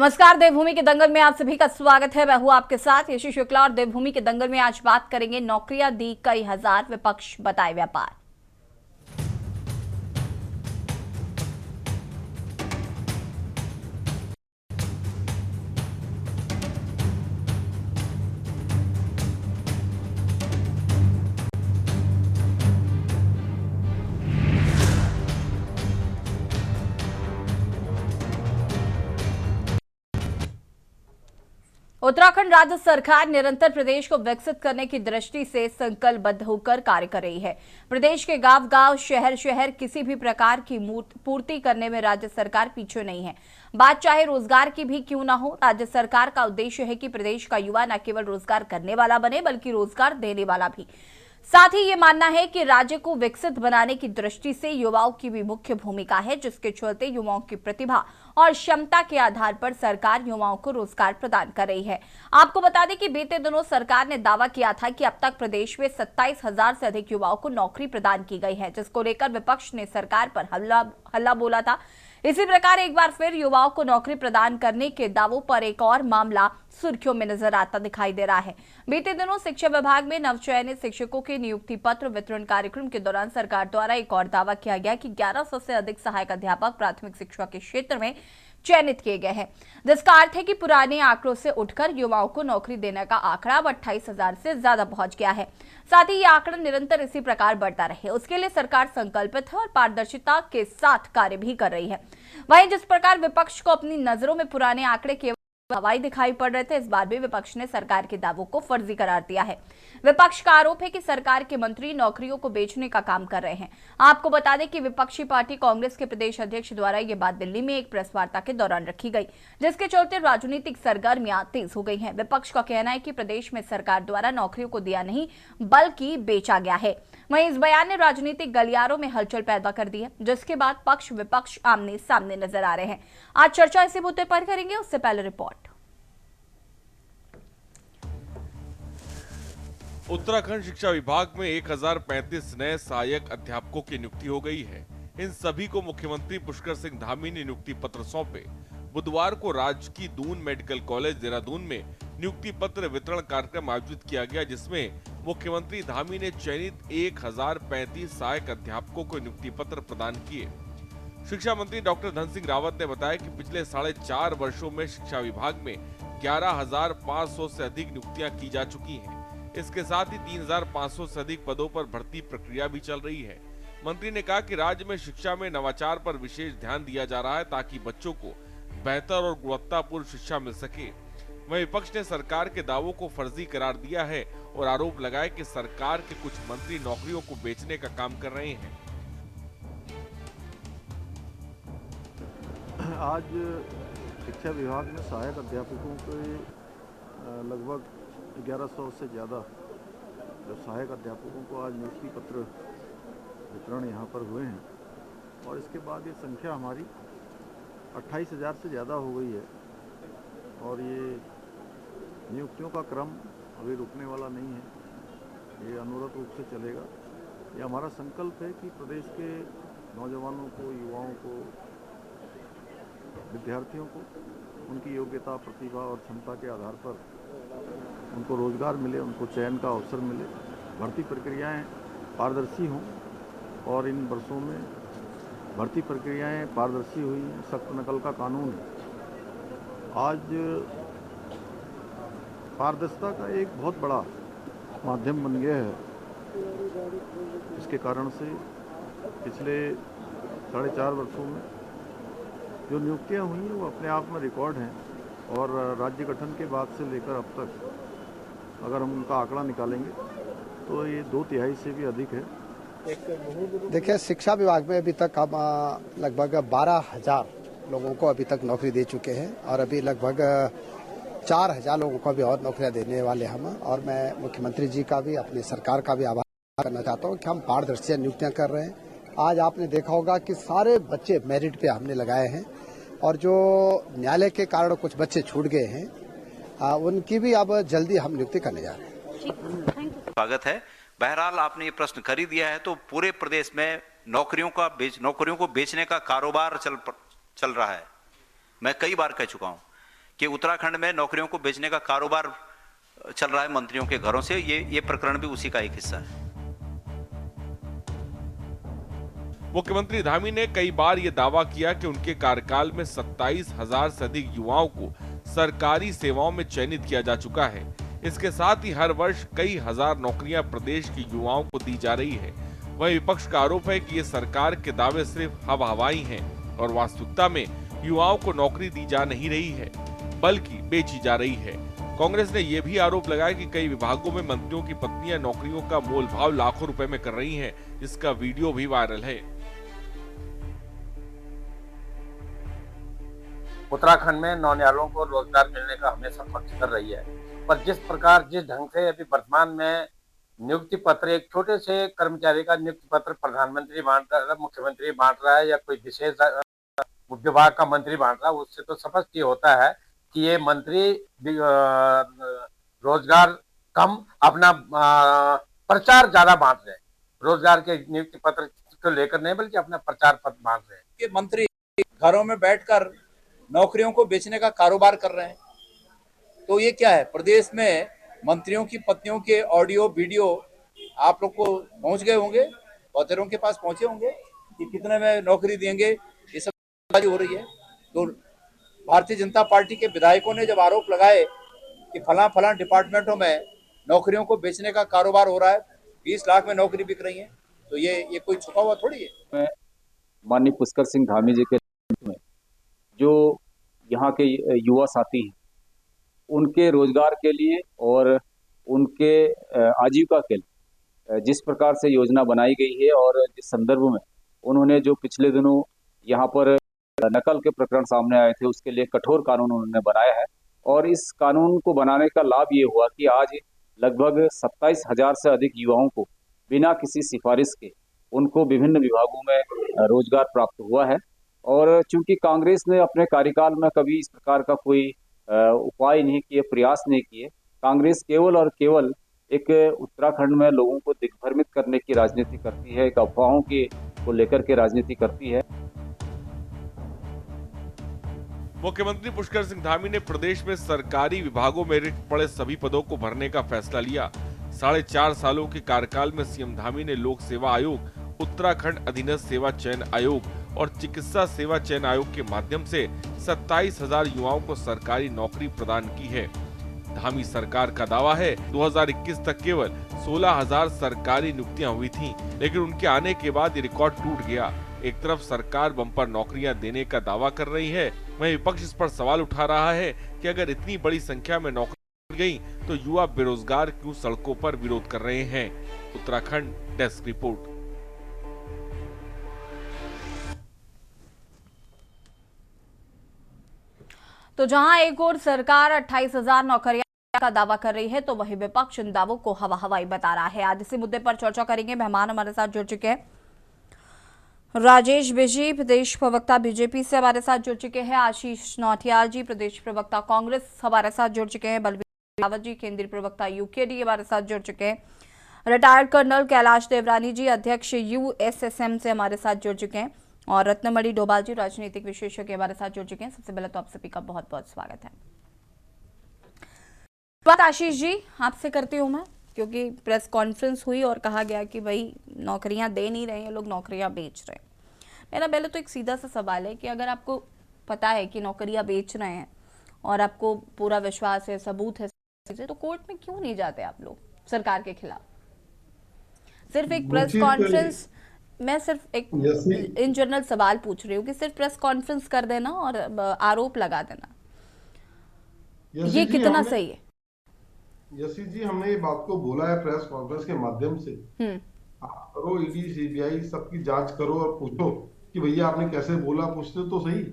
नमस्कार, देवभूमि के दंगल में आप सभी का स्वागत है। मैं हूं आपके साथ यशी शुक्ला और देवभूमि के दंगल में आज बात करेंगे नौकरियां दी कई हजार, विपक्ष बताए व्यापार। उत्तराखंड राज्य सरकार निरंतर प्रदेश को विकसित करने की दृष्टि से संकल्पबद्ध होकर कार्य कर रही है। प्रदेश के गांव-गांव, शहर-शहर किसी भी प्रकार की पूर्ति करने में राज्य सरकार पीछे नहीं है। बात चाहे रोजगार की भी क्यों ना हो, राज्य सरकार का उद्देश्य है कि प्रदेश का युवा न केवल रोजगार करने वाला बने बल्कि रोजगार देने वाला भी। साथ ही ये मानना है कि राज्य को विकसित बनाने की दृष्टि से युवाओं की भी मुख्य भूमिका है, जिसके चलते युवाओं की प्रतिभा और क्षमता के आधार पर सरकार युवाओं को रोजगार प्रदान कर रही है। आपको बता दें कि बीते दिनों सरकार ने दावा किया था कि अब तक प्रदेश में 27,000 से अधिक युवाओं को नौकरी प्रदान की गई है, जिसको लेकर विपक्ष ने सरकार पर हल्ला बोला था। इसी प्रकार एक बार फिर युवाओं को नौकरी प्रदान करने के दावों पर एक और मामला सुर्खियों में नजर आता दिखाई दे रहा है। बीते दिनों शिक्षा विभाग में नवचयनित शिक्षकों के नियुक्ति पत्र वितरण कार्यक्रम के दौरान सरकार द्वारा एक और दावा किया गया कि 1100 से अधिक सहायक अध्यापक प्राथमिक शिक्षा के क्षेत्र में चयनित किए गए हैं, जिसका अर्थ है कि पुराने आंकड़ों से उठकर युवाओं को नौकरी देने का आंकड़ा अब 28,000 से ज्यादा पहुंच गया है। साथ ही ये आंकड़ा निरंतर इसी प्रकार बढ़ता रहे, उसके लिए सरकार संकल्पित है और पारदर्शिता के साथ कार्य भी कर रही है। वहीं जिस प्रकार विपक्ष को अपनी नजरों में पुराने आंकड़े केवल हवाई दिखाई पड़ रहे थे, इस बार भी विपक्ष ने सरकार के दावों को फर्जी करार दिया है। विपक्ष का आरोप है कि सरकार के मंत्री नौकरियों को बेचने का काम कर रहे हैं। आपको बता दें कि विपक्षी पार्टी कांग्रेस के प्रदेश अध्यक्ष द्वारा यह बात दिल्ली में एक प्रेस वार्ता के दौरान रखी गई, जिसके चलते राजनीतिक सरगर्मियां तेज हो गई हैं। विपक्ष का कहना है कि प्रदेश में सरकार द्वारा नौकरियों को दिया नहीं बल्कि बेचा गया है। वहीं इस बयान ने राजनीतिक गलियारों में हलचल पैदा कर दी है, जिसके बाद पक्ष विपक्ष आमने सामने नजर आ रहे हैं। आज चर्चा इसी मुद्दे पर करेंगे, उससे पहले रिपोर्ट। उत्तराखंड शिक्षा विभाग में 1035 नए सहायक अध्यापकों की नियुक्ति हो गई है। इन सभी को मुख्यमंत्री पुष्कर सिंह धामी ने नियुक्ति पत्र सौंपे। बुधवार को राजकीय दून मेडिकल कॉलेज देहरादून में नियुक्ति पत्र वितरण कार्यक्रम आयोजित किया गया, जिसमें मुख्यमंत्री धामी ने चयनित 1035 सहायक अध्यापकों को नियुक्ति पत्र प्रदान किए। शिक्षा मंत्री डॉक्टर धन सिंह रावत ने बताया कि पिछले 4.5 वर्षों में शिक्षा विभाग में 11,500 से अधिक नियुक्तियां की जा चुकी हैं। इसके साथ ही 3,500 से अधिक पदों पर भर्ती प्रक्रिया भी चल रही है। मंत्री ने कहा कि राज्य में शिक्षा में नवाचार पर विशेष ध्यान दिया जा रहा है, ताकि बच्चों को बेहतर और गुणवत्तापूर्ण शिक्षा मिल सके। वहीं विपक्ष ने सरकार के दावों को फर्जी करार दिया है और आरोप लगाया कि सरकार के कुछ मंत्री नौकरियों को बेचने का काम कर रहे हैं। आज शिक्षा विभाग में सहायक अध्यापकों के लगभग 1100 से ज़्यादा जो सहायक अध्यापकों को आज नियुक्ति पत्र वितरण यहाँ पर हुए हैं और इसके बाद ये संख्या हमारी 28,000 से ज़्यादा हो गई है। और ये नियुक्तियों का क्रम अभी रुकने वाला नहीं है, ये अनवरत रूप से चलेगा। ये हमारा संकल्प है कि प्रदेश के नौजवानों को, युवाओं को, विद्यार्थियों को उनकी योग्यता, प्रतिभा और क्षमता के आधार पर उनको रोजगार मिले, उनको चयन का अवसर मिले, भर्ती प्रक्रियाएं पारदर्शी हों। और इन वर्षों में भर्ती प्रक्रियाएं पारदर्शी हुई हैं, सख्त नकल का कानून है। आज पारदर्शिता का एक बहुत बड़ा माध्यम बन गया है। इसके कारण से पिछले 4.5 वर्षों में जो नियुक्तियां हुई हैं वो अपने आप में रिकॉर्ड हैं। और राज्य गठन के बाद से लेकर अब तक अगर हम उनका आंकड़ा निकालेंगे तो ये 2/3 से भी अधिक है। देखिए, शिक्षा विभाग में अभी तक हम लगभग 12,000 लोगों को अभी तक नौकरी दे चुके हैं और अभी लगभग 4,000 लोगों को भी और नौकरियां देने वाले हम। और मैं मुख्यमंत्री जी का भी, अपनी सरकार का भी आभार करना चाहता हूं कि हम पारदर्शी नियुक्तियां कर रहे हैं। आज आपने देखा होगा कि सारे बच्चे मेरिट पे हमने लगाए हैं और जो न्यायालय के कारण कुछ बच्चे छूट गए हैं उनकी भी अब जल्दी हम नियुक्ति करने जा रहे हैं। स्वागत है। बहरहाल आपने ये प्रश्न कर ही दिया है, तो पूरे प्रदेश में नौकरियों को बेचने का कारोबार चल रहा है। मैं कई बार कह चुका हूं कि उत्तराखंड में नौकरियों को बेचने का कारोबार चल रहा है मंत्रियों के घरों से। ये प्रकरण भी उसी का एक हिस्सा है। मुख्यमंत्री धामी ने कई बार ये दावा किया कि उनके कार्यकाल में 27,000 से अधिक युवाओं को सरकारी सेवाओं में चयनित किया जा चुका है। इसके साथ ही हर वर्ष कई हजार नौकरियां प्रदेश के युवाओं को दी जा रही है। वहीं विपक्ष का आरोप है कि ये सरकार के दावे सिर्फ हवाई हैं और वास्तविकता में युवाओं को नौकरी दी जा नहीं रही है, बल्कि बेची जा रही है। कांग्रेस ने यह भी आरोप लगाया कि कई विभागों में मंत्रियों की पत्नियां नौकरियों का मोल भाव लाखों रुपए में कर रही हैं, जिसका वीडियो भी वायरल है। उत्तराखंड में नौनिहालों को रोजगार मिलने का हमेशा पक्ष कर रही है, पर जिस ढंग से अभी वर्तमान में नियुक्ति पत्र, एक छोटे से कर्मचारी का नियुक्ति पत्र प्रधानमंत्री बांट रहा है, मुख्यमंत्री बांट रहा है या कोई विशेष विभाग का मंत्री बांट रहा है, उससे तो स्पष्ट ये होता है कि ये मंत्री रोजगार कम, अपना प्रचार ज्यादा बांट रहे हैं। रोजगार के नियुक्ति पत्र को लेकर नहीं, बल्कि अपना प्रचार पत्र बांट रहे हैं। कि मंत्री घरों में बैठकर नौकरियों को बेचने का कारोबार कर रहे हैं। तो ये क्या है, प्रदेश में मंत्रियों की पत्नियों के ऑडियो वीडियो आप लोग को पहुंच गए होंगे, बहुतेरों के पास पहुंचे होंगे कि कितने में नौकरी देंगे, ये सब हो रही है। तो भारतीय जनता पार्टी के विधायकों ने जब आरोप लगाए कि फलां डिपार्टमेंटों में नौकरियों को बेचने का कारोबार हो रहा है, 20 लाख में नौकरी बिक रही है, तो ये कोई छुपा हुआ थोड़ी है। माननीय पुष्कर सिंह धामी जी के में जो यहाँ के युवा साथी हैं, उनके रोजगार के लिए और उनके आजीविका के लिए जिस प्रकार से योजना बनाई गई है और जिस संदर्भ में उन्होंने जो पिछले दिनों यहाँ पर नकल के प्रकरण सामने आए थे, उसके लिए कठोर कानून उन्होंने बनाया है। और इस कानून को बनाने का लाभ ये हुआ कि आज लगभग 27,000 से अधिक युवाओं को बिना किसी सिफारिश के उनको विभिन्न विभागों में रोजगार प्राप्त हुआ है। और चूंकि कांग्रेस ने अपने कार्यकाल में कभी इस प्रकार का कोई उपाय नहीं किए, प्रयास नहीं किए, कांग्रेस केवल और केवल एक उत्तराखंड में लोगों को दिग्भ्रमित करने की राजनीति करती है, एक अफवाहों की को लेकर के राजनीति करती है। मुख्यमंत्री पुष्कर सिंह धामी ने प्रदेश में सरकारी विभागों में रिक्त पड़े सभी पदों को भरने का फैसला लिया। 4.5 सालों के कार्यकाल में सीएम धामी ने लोक सेवा आयोग, उत्तराखंड अधीनस्थ सेवा चयन आयोग और चिकित्सा सेवा चयन आयोग के माध्यम से 27,000 युवाओं को सरकारी नौकरी प्रदान की है। धामी सरकार का दावा है 2021 तक केवल 16,000 सरकारी नियुक्तियां हुई थीं, लेकिन उनके आने के बाद ये रिकॉर्ड टूट गया। एक तरफ सरकार बम्पर नौकरियां देने का दावा कर रही है, वहीं विपक्ष इस पर सवाल उठा रहा है कि अगर इतनी बड़ी संख्या में नौकरी गई तो युवा बेरोजगार क्यों सड़कों पर विरोध कर रहे हैं। Uttarakhand desk report. तो जहां एक ओर सरकार 28,000 नौकरियां का दावा कर रही है, तो वहीं विपक्ष इन दावों को हवाई बता रहा है। आज इसी मुद्दे पर चर्चा करेंगे। मेहमान हमारे साथ जुड़ चुके हैं राजेश बिजी, प्रदेश प्रवक्ता बीजेपी से हमारे साथ जुड़ चुके हैं। आशीष नौटियाल जी, प्रदेश प्रवक्ता कांग्रेस हमारे साथ जुड़ चुके हैं। बलबीर रावत जी, केंद्रीय प्रवक्ता यूकेडी हमारे साथ जुड़ चुके हैं। रिटायर्ड कर्नल कैलाश देवरानी जी, अध्यक्ष यूएसएसएम से हमारे साथ जुड़ चुके हैं। और रत्नमणि डोभाल जी, राजनीतिक विशेषज्ञ हमारे साथ जुड़ चुके हैं। सबसे पहले तो आप सभी का बहुत बहुत स्वागत है। बात आशीष जी आपसे करती हूँ मैं, क्योंकि प्रेस कॉन्फ्रेंस हुई और कहा गया कि भाई नौकरियां दे नहीं रहे हैं लोग, नौकरियां बेच रहे हैं। मेरा पहले तो एक सीधा सा सवाल है कि अगर आपको पता है कि नौकरियां बेच रहे हैं और आपको पूरा विश्वास है, सबूत है, तो कोर्ट में क्यों नहीं जाते आप लोग सरकार के खिलाफ? सिर्फ एक प्रेस कॉन्फ्रेंस, मैं सिर्फ एक इन जनरल सवाल पूछ रही हूँ कि सिर्फ प्रेस कॉन्फ्रेंस कर देना और आरोप लगा देना, ये कितना सही है? यसी जी, हमने ये बात को बोला है प्रेस कॉन्फ्रेंस के माध्यम से। आप करो, ईडी सीबीआई सबकी जांच करो और पूछो कि भैया आपने कैसे बोला, पूछते तो सही,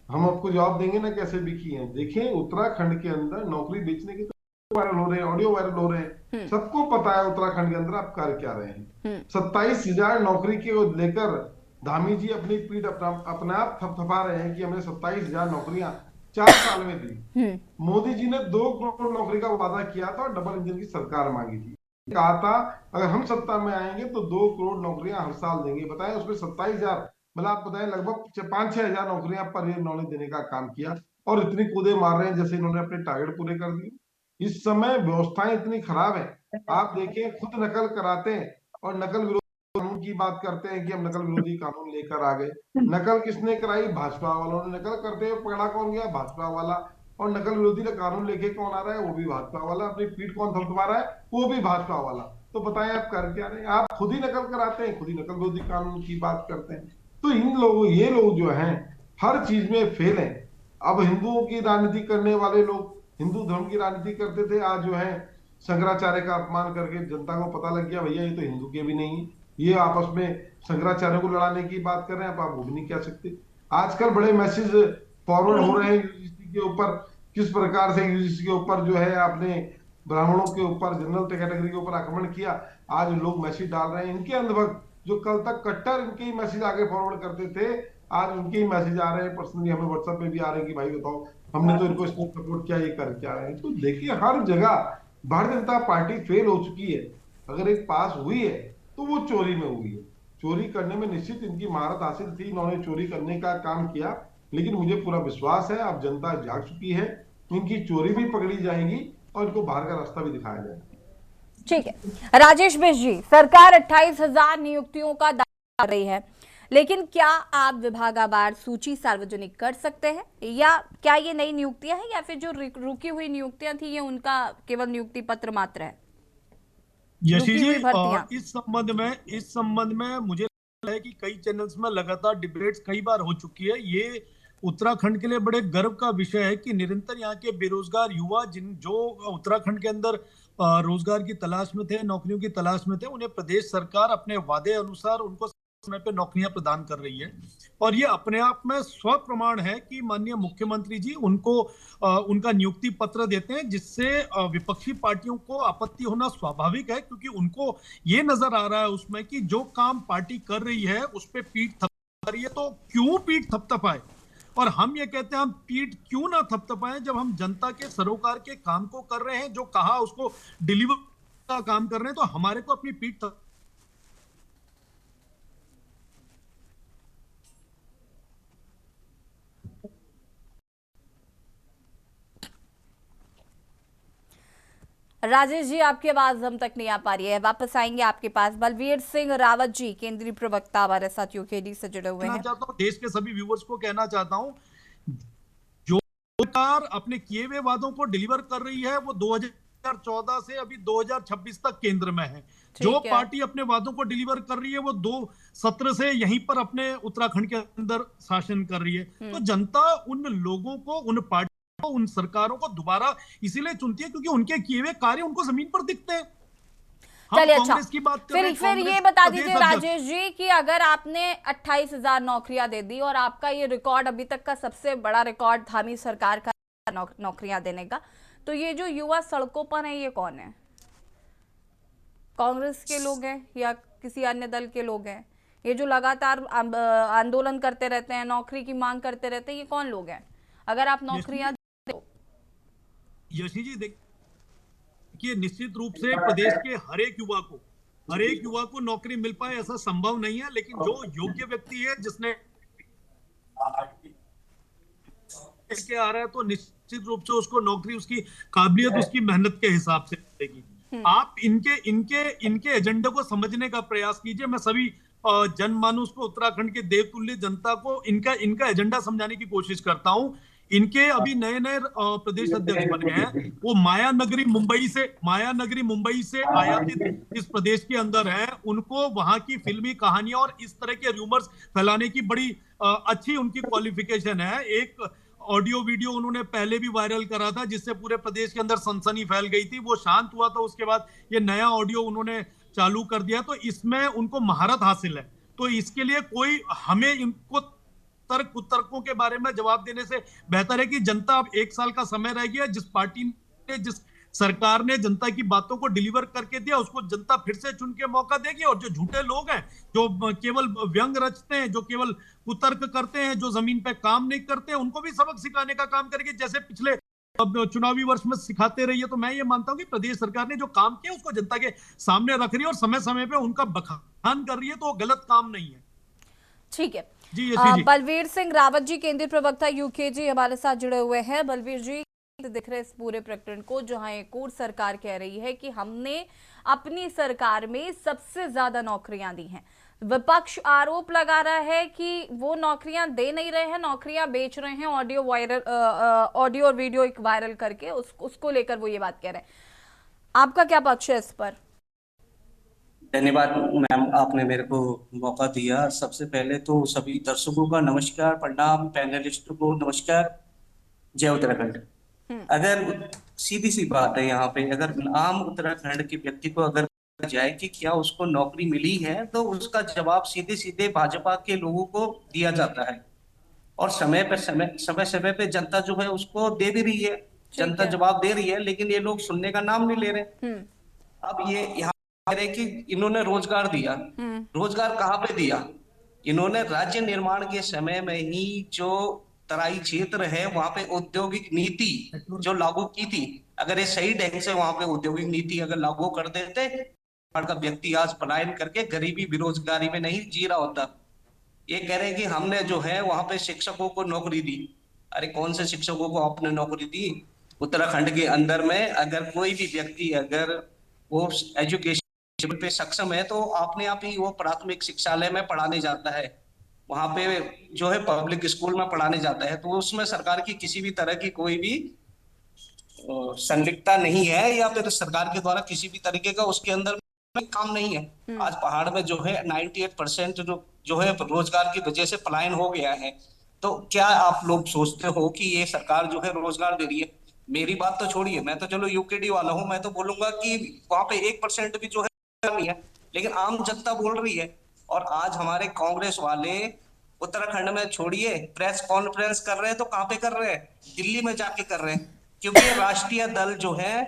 हम आपको जवाब देंगे ना कैसे बिकी है। देखें, उत्तराखंड के अंदर नौकरी बेचने के तो वायरल हो रहे हैं, ऑडियो वायरल हो रहे हैं, सबको पता है उत्तराखंड के अंदर आप कर क्या रहे हैं। 27,000 नौकरी के लेकर धामी जी अपनी पीठ अपने आप थपथपा रहे हैं कि हमने 27,000 नौकरियां 4 साल में दी। मोदी जी ने 2 करोड़ नौकरी का वादा किया था और डबल इंजन की सरकार मांगी थी, कहा था अगर हम सत्ता में आएंगे तो 2 करोड़ नौकरियां हर साल देंगे। बताएं, उसमें 27,000 मतलब आप बताएं लगभग 5-6 हजार नौकरियां पर ईयर नॉलेज देने का काम किया और इतनी कूदे मार रहे हैं जैसे इन्होंने अपने टारगेट पूरे कर दिए। इस समय व्यवस्थाएं इतनी खराब है, आप देखिए खुद नकल कराते हैं और नकल विरोधी कानून की बात करते हैं कि हम नकल विरोधी कानून लेकर आ गए। नकल किसने कराई? भाजपा वालों ने। नकल करते हुए पकड़ा कौन गया? भाजपा वाला। और नकल विरोधी का कानून लेके कौन आ रहा है? वो भी भाजपा वाला। अपनी पीठ कौन थपथपा रहा है? वो भी भाजपा वाला। तो बताएं आप कर क्या रहे हैं? आप खुद ही नकल कराते हैं, खुद ही नकल विरोधी कानून की बात करते हैं। तो ये लोग जो हैं हर चीज में फेल हैं। अब हिंदुओं की राजनीति करने वाले लोग हिंदू धर्म की राजनीति करते थे, आज जो है शंकराचार्य का अपमान करके जनता को पता लग गया भैया ये तो हिंदू के भी नहीं है, ये आपस में शंकराचार्य को लड़ाने की बात कर रहे हैं। आप वो भी नहीं कह सकते। आजकल बड़े मैसेज फॉरवर्ड हो रहे हैं यूजीसी के ऊपर, किस प्रकार से यूजीसी के ऊपर जो है आपने ब्राह्मणों के ऊपर, जनरल कैटेगरी के ऊपर आक्रमण किया। आज लोग मैसेज डाल रहे हैं, इनके अंधभक्त जो कल तक कट्टर इनके ही मैसेज आगे फॉरवर्ड करते थे, आज उनके ही मैसेज आ रहे हैं। पर्सनली हमें व्हाट्सएप पे भी आ रहे हैं कि भाई बताओ हमने तो इनको इसमें सपोर्ट किया, ये कर क्या रहे हैं। तो देखिए हर जगह भारतीय जनता पार्टी फेल हो चुकी है। अगर एक पास हुई है तो वो चोरी में हुई है। चोरी करने में निश्चित इनकी महारत हासिल थी, इन्होंने चोरी करने का काम किया। लेकिन मुझे पूरा विश्वास है अब जनता जाग चुकी है, इनकी चोरी भी पकड़ी जाएगी और इनको बाहर का रास्ता भी दिखाया जाएगा। ठीक है राजेश मिश्र जी, सरकार 28,000 नियुक्तियों का दावा कर रही है, लेकिन क्या आप विभागवार सूची सार्वजनिक कर सकते हैं, या क्या ये नई नियुक्तियां हैं या फिर जो रुकी हुई नियुक्तियां थी ये उनका केवल नियुक्ति पत्र मात्र है? यशी जी, इस संबंध में मुझे लगता है कि कई चैनल्स में लगातार डिबेट्स कई बार हो चुकी है। ये उत्तराखंड के लिए बड़े गर्व का विषय है कि निरंतर यहाँ के बेरोजगार युवा जो उत्तराखंड के अंदर रोजगार की तलाश में थे, नौकरियों की तलाश में थे, उन्हें प्रदेश सरकार अपने वादे अनुसार उनको समय पे नौकरियां प्रदान कर रही है। और ये अपने आप में स्वप्रमाण है कि माननीय मुख्यमंत्री जी उनको उनका नियुक्ति पत्र देते हैं, जिससे विपक्षी पार्टियों को आपत्ति होना स्वाभाविक है, क्योंकि उनको ये नजर आ रहा है उसमें कि जो काम पार्टी कर रही है उस पर पीठ थपथपा रही है, तो क्यों पीठ थपथपाए। और हम ये कहते हैं हम पीठ क्यों ना थपथपाएं जब हम जनता के सरोकार के काम को कर रहे हैं, जो कहा उसको डिलीवर का काम कर रहे हैं, तो हमारे को अपनी पीठ राजेश जी आपकी आवाज हम तक नहीं आ पा रही है, वापस आएंगे आपके पास। बलवीर सिंह रावत जी केंद्रीय प्रवक्ता हमारे साथ यूकेडी से जुड़े हुए हैं। देश के सभी व्यूअर्स को कहना चाहता हूं, जो सरकार अपने किए हुए वादों को डिलीवर कर रही है वो 2014 से अभी 2026 तक केंद्र में है। जो पार्टी अपने वादों को डिलीवर कर रही है वो 2 सत्र से यहीं पर अपने उत्तराखंड के अंदर शासन कर रही है। तो जनता उन लोगों को, उन पार्टी, उन सरकारों को दोबारा इसीलिए चुनती है क्योंकि उनके किए हुए कार्य उनको जमीन पर दिखते हैं। चलिए अच्छा, की बात फिर ये बता दीजिए राजेश जी कि अगर आपने 28,000 नौकरियां दे दी और आपका ये रिकॉर्ड अभी तक का सबसे बड़ा रिकॉर्ड धामी सरकार का नौकरियां देने का, तो ये जो युवा सड़कों पर है ये कौन है? कांग्रेस के लोग हैं या किसी अन्य दल के लोग हैं? ये जो लगातार आंदोलन करते रहते हैं, नौकरी की मांग करते रहते हैं, ये कौन लोग हैं? अगर आप नौकरियां यशी जी देखिए, निश्चित रूप से प्रदेश के हर एक युवा को नौकरी मिल पाए ऐसा संभव नहीं है, लेकिन जो योग्य व्यक्ति है जिसने के आ रहा है तो निश्चित रूप से उसको नौकरी उसकी काबिलियत, उसकी मेहनत के हिसाब से मिलेगी। आप इनके एजेंडे को समझने का प्रयास कीजिए। मैं सभी जनमानस को, उत्तराखंड के देवतुल्य जनता को इनका एजेंडा समझाने की कोशिश करता हूं। इनके अभी नए प्रदेश अध्यक्ष बन गए हैं, वो माया नगरी मुंबई से आयातित इस प्रदेश के अंदर है। उनको वहां की फिल्मी कहानियां और इस तरह के रूमर्स फैलाने की बड़ी अच्छी उनकी क्वालिफिकेशन है। एक ऑडियो वीडियो उन्होंने पहले भी वायरल करा था जिससे पूरे प्रदेश के अंदर सनसनी फैल गई थी, वो शांत हुआ था, उसके बाद ये नया ऑडियो उन्होंने चालू कर दिया। तो इसमें उनको महारत हासिल है। तो इसके लिए कोई हमें इनको तर्कों के बारे में जवाब देने से बेहतर है कि जनता अब 1 साल का समय रह गया, जिस पार्टी ने, जिस सरकार ने जनता की बातों को डिलीवर करके दिया उसको जनता फिर से चुन के मौका देगी। और जो झूठे लोग हैं, जो केवल व्यंग रचते हैं, जो केवल कुतर्क करते हैं, जो जमीन पे काम नहीं करते, उनको भी सबक सिखाने का काम करेगी, जैसे पिछले चुनावी वर्ष में सिखाते रही है। तो मैं ये मानता हूं कि प्रदेश सरकार ने जो काम किया उसको जनता के सामने रख रही है और समय समय पे उनका बखान कर रही है, तो वो गलत काम नहीं है। ठीक है। जी यशी जी। बलवीर सिंह रावत जी, केंद्रीय प्रवक्ता यूकेजी हमारे साथ जुड़े हुए हैं। बलवीर जी, दिख रहे इस पूरे प्रकरण को, जहां एक और सरकार कह रही है कि हमने अपनी सरकार में सबसे ज्यादा नौकरियां दी हैं, विपक्ष आरोप लगा रहा है कि वो नौकरियां दे नहीं रहे हैं, नौकरियां बेच रहे हैं, ऑडियो और वीडियो एक वायरल करके उसको लेकर वो ये बात कह रहे हैं। आपका क्या पक्ष है इस पर? धन्यवाद मैम, आपने मेरे को मौका दिया। सबसे पहले तो सभी दर्शकों का नमस्कार, प्रणाम, पैनलिस्ट को नमस्कार, जय उत्तराखंड। अगर सीधी सी बात है यहाँ पे, अगर आम उत्तराखंड के व्यक्ति को अगर जाए कि क्या उसको नौकरी मिली है, तो उसका जवाब सीधे सीधे भाजपा के लोगों को दिया जाता है। और समय पे जनता जो है उसको दे भी रही है, जनता जवाब दे रही है, लेकिन ये लोग सुनने का नाम नहीं ले रहे। अब ये यहाँ कह रहे कि इन्होंने रोजगार दिया, रोजगार कहाँ पे दिया? इन्होंने राज्य निर्माण के समय में ही जो तराई क्षेत्र है वहां पे औद्योगिक नीति जो लागू की थी, अगर ये सही ढंग से वहां पे औद्योगिक नीति अगर लागू कर देते, का व्यक्ति आज पलायन करके गरीबी बेरोजगारी में नहीं जी रहा होता। ये कह रहे हैं कि हमने जो है वहां पे शिक्षकों को नौकरी दी। अरे कौन से शिक्षकों को आपने नौकरी दी? उत्तराखंड के अंदर में अगर कोई भी व्यक्ति अगर वो एजुकेशन पे सक्षम है तो अपने आप ही वो प्राथमिक शिक्षालय में पढ़ाने जाता है, वहां पे जो है पब्लिक स्कूल में पढ़ाने जाता है, तो उसमें सरकार की किसी भी तरह की कोई भी संलिप्तता नहीं है, या फिर सरकार के द्वारा किसी भी तरीके का उसके अंदर काम नहीं है। आज पहाड़ में जो है 98% जो है रोजगार की वजह से पलायन हो गया है। तो क्या आप लोग सोचते हो कि ये सरकार जो है रोजगार दे रही है? मेरी बात तो छोड़िए, मैं तो चलो यूकेडी वाला हूं, मैं तो बोलूंगा कि वहां पे 1% भी जो है नहीं है, लेकिन आम जनता बोल रही है। और आज हमारे कांग्रेस वाले उत्तराखंड में छोड़िए, प्रेस कॉन्फ्रेंस कर रहे हैं तो कहां पे कर रहे हैं? दिल्ली में जाके कर रहे हैं, क्योंकि राष्ट्रीय दल जो है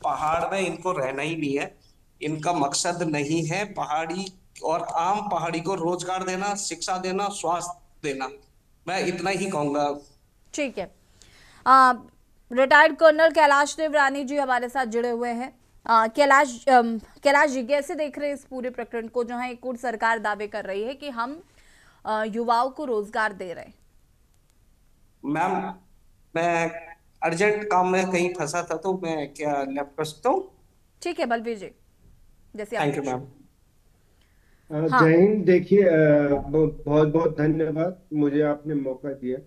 पहाड़ में इनको रहना ही नहीं है। इनका मकसद नहीं है पहाड़ी और आम पहाड़ी को रोजगार देना, शिक्षा देना, स्वास्थ्य देना। मैं इतना ही कहूंगा। ठीक है। रिटायर्ड कर्नल कैलाश देव रानी जी हमारे साथ जुड़े हुए हैं। कैलाश जी, कैसे देख रहे हैं इस पूरे प्रकरण को, जहां एक और सरकार दावे कर रही है कि हम युवाओं को रोजगार दे रहे हैं? मैम, मैं अर्जेंट काम में कहीं फंसा था तो मैं क्या लेफ्ट कर सकता हूँ? ठीक है बलवीर जी, जैसे थैंक यू मैम। जय हिंद। देखिए, बहुत बहुत धन्यवाद, मुझे आपने मौका दिया।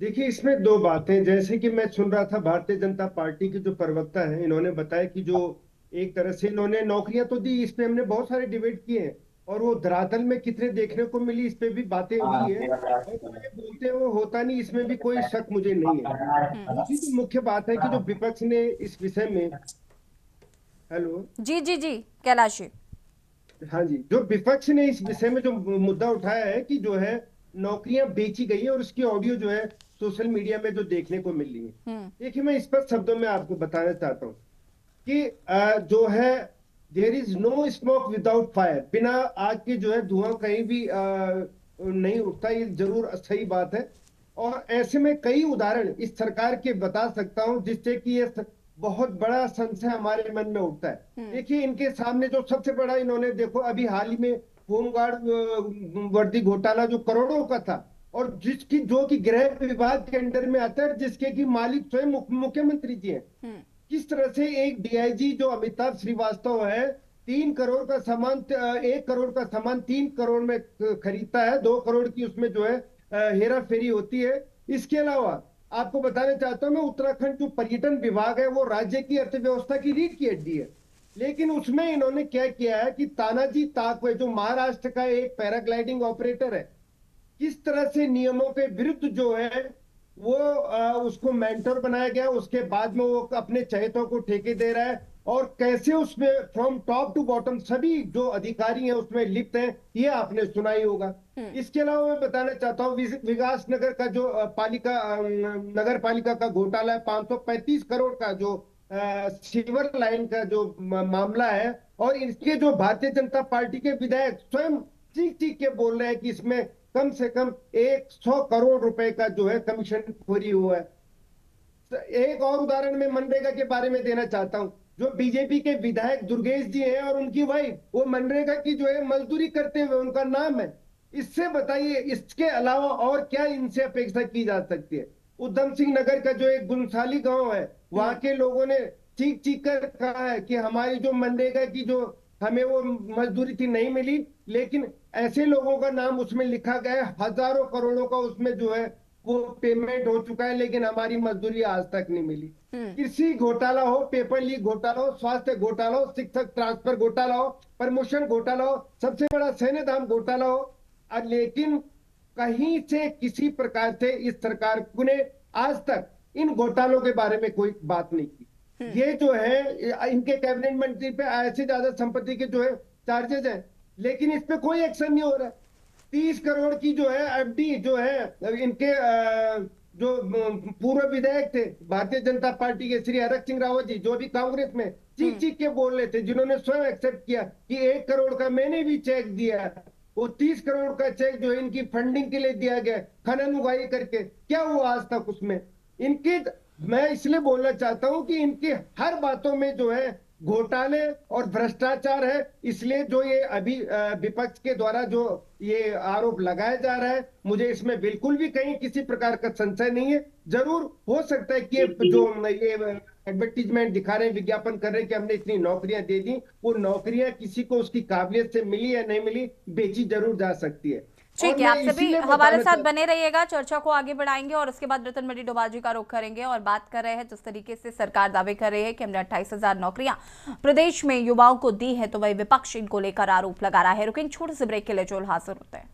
देखिए, इसमें दो बातें, जैसे कि मैं सुन रहा था भारतीय जनता पार्टी के जो प्रवक्ता हैं, इन्होंने बताया कि जो एक तरह से इन्होंने नौकरियां तो दी, इस पे हमने बहुत सारे डिबेट किए हैं, और वो धरातल में कितने देखने को मिली इस पे भी बातें हुई है, और तो ये बोलते हैं वो होता नहीं, इसमें भी कोई शक मुझे नहीं है। दूसरी जो मुख्य बात है कि जो विपक्ष ने इस विषय में, हेलो जी जी जी कैलाश जी, हाँ जी, जो विपक्ष ने इस विषय में जो मुद्दा उठाया है कि जो है नौकरियां बेची गई है और उसकी ऑडियो जो है सोशल मीडिया में जो देखने को मिल रही है। देखिए, मैं इस पर शब्दों में आपको बताना चाहता हूँ कि जो है there is no smoke without fire, बिना आग के जो है धुआं कहीं भी नहीं उठता, ये जरूर सही बात है। और ऐसे में कई उदाहरण इस सरकार के बता सकता हूं जिससे कि ये बहुत बड़ा संशय हमारे मन में उठता है। देखिए, इनके सामने जो सबसे बड़ा इन्होंने, देखो अभी हाल ही में होमगार्ड वर्दी घोटाला जो करोड़ों का था, और जिसकी जो कि गृह विभाग के अंडर में आता है, जिसके की मालिक स्वयं मुख्यमंत्री जी हैं। किस तरह से एक डीआईजी जो अमिताभ श्रीवास्तव है 3 करोड़ का सामान, 1 करोड़ का सामान 3 करोड़ में खरीदता है, 2 करोड़ की उसमें जो है हेरा फेरी होती है। इसके अलावा आपको बताना चाहता हूं मैं, उत्तराखंड जो पर्यटन विभाग है वो राज्य की अर्थव्यवस्था की रीढ़ की हड्डी है, लेकिन उसमें इन्होंने क्या किया है कि तानाजी ताकवे जो महाराष्ट्र का एक पैराग्लाइडिंग ऑपरेटर है, किस तरह से नियमों के विरुद्ध जो है वो उसको मेंटर बनाया गया, उसके बाद में वो अपने चहेतों को ठेके दे रहा है, और कैसे उसमें फ्रॉम टॉप टू बॉटम सभी जो अधिकारी हैं उसमें लिप्त हैं, ये आपने सुना ही होगा। इसके अलावा मैं बताना चाहता हूँ विकास नगर का जो नगर पालिका का घोटाला है, 535 करोड़ का जो सीवर लाइन का जो मामला है, और इसके जो भारतीय जनता पार्टी के विधायक स्वयं चीख चीख के बोल रहे हैं कि इसमें कम से कम 100 करोड़ रुपए का जो है कमीशन खोरी हुआ है। एक और उदाहरण मैं मनरेगा के बारे में देना चाहता हूं, जो बीजेपी के विधायक दुर्गेश जी हैं और उनकी वाइफ, वो मनरेगा की जो है मजदूरी करते हुए, उनका नाम है, इससे बताइए, इसके अलावा और क्या इनसे अपेक्षा की जा सकती है? उधम सिंह नगर का जो एक गुनसाली गांव है, वहां के लोगों ने चीख चीख कर कहा है कि हमारी जो मनरेगा की जो हमें वो मजदूरी थी नहीं मिली, लेकिन ऐसे लोगों का नाम उसमें लिखा गया है, हजारों करोड़ों का उसमें जो है वो पेमेंट हो चुका है, लेकिन हमारी मजदूरी आज तक नहीं मिली। कृषि घोटाला हो, पेपर लीक घोटाला हो, स्वास्थ्य घोटाला हो, शिक्षक ट्रांसफर घोटाला हो, प्रमोशन घोटाला हो, सबसे बड़ा सैन्य धाम घोटाला हो, लेकिन कहीं से किसी प्रकार से इस सरकार ने आज तक इन घोटालों के बारे में कोई बात नहीं की। ये जो है इनके कैबिनेट मंत्री पे ऐसे ज्यादा संपत्ति के जो है चार्जेस हैं, लेकिन इस पे कोई एक्शन नहीं हो रहा है। 30 करोड़ की जो है एफडी जो है इनके जो पूर्व विधायक थे भारतीय जनता पार्टी के श्री हरक सिंह रावत जी, जो भी कांग्रेस में चीख चीख के बोल रहे थे, जिन्होंने स्वयं एक्सेप्ट किया कि 1 करोड़ का मैंने भी चेक दिया है, वो 30 करोड़ का चेक जो है इनकी फंडिंग के लिए दिया गया, खनन उगाही करके, क्या हुआ आज तक उसमें? इनकी, मैं इसलिए बोलना चाहता हूं कि इनकी हर बातों में जो है घोटाले और भ्रष्टाचार है। इसलिए जो ये अभी विपक्ष के द्वारा जो ये आरोप लगाया जा रहा है, मुझे इसमें बिल्कुल भी कहीं किसी प्रकार का संशय नहीं है। जरूर हो सकता है कि जो ये एडवर्टीजमेंट दिखा रहे हैं, विज्ञापन कर रहे हैं कि हमने इतनी नौकरियां दे दी, वो नौकरियां किसी को उसकी काबिलियत से मिली या नहीं मिली, बेची जरूर जा सकती है। ठीक है, आप सभी हमारे साथ बने रहिएगा, चर्चा को आगे बढ़ाएंगे और उसके बाद रतनमणि डोभाल जी का रुख करेंगे और बात कर रहे हैं जिस तरीके से सरकार दावे कर रही है कि हमने 28,000 नौकरियां प्रदेश में युवाओं को दी है, तो वही विपक्ष इनको लेकर आरोप लगा रहा है। रुकेंगे छोटे से ब्रेक के लिए, जो हाजिर होते हैं।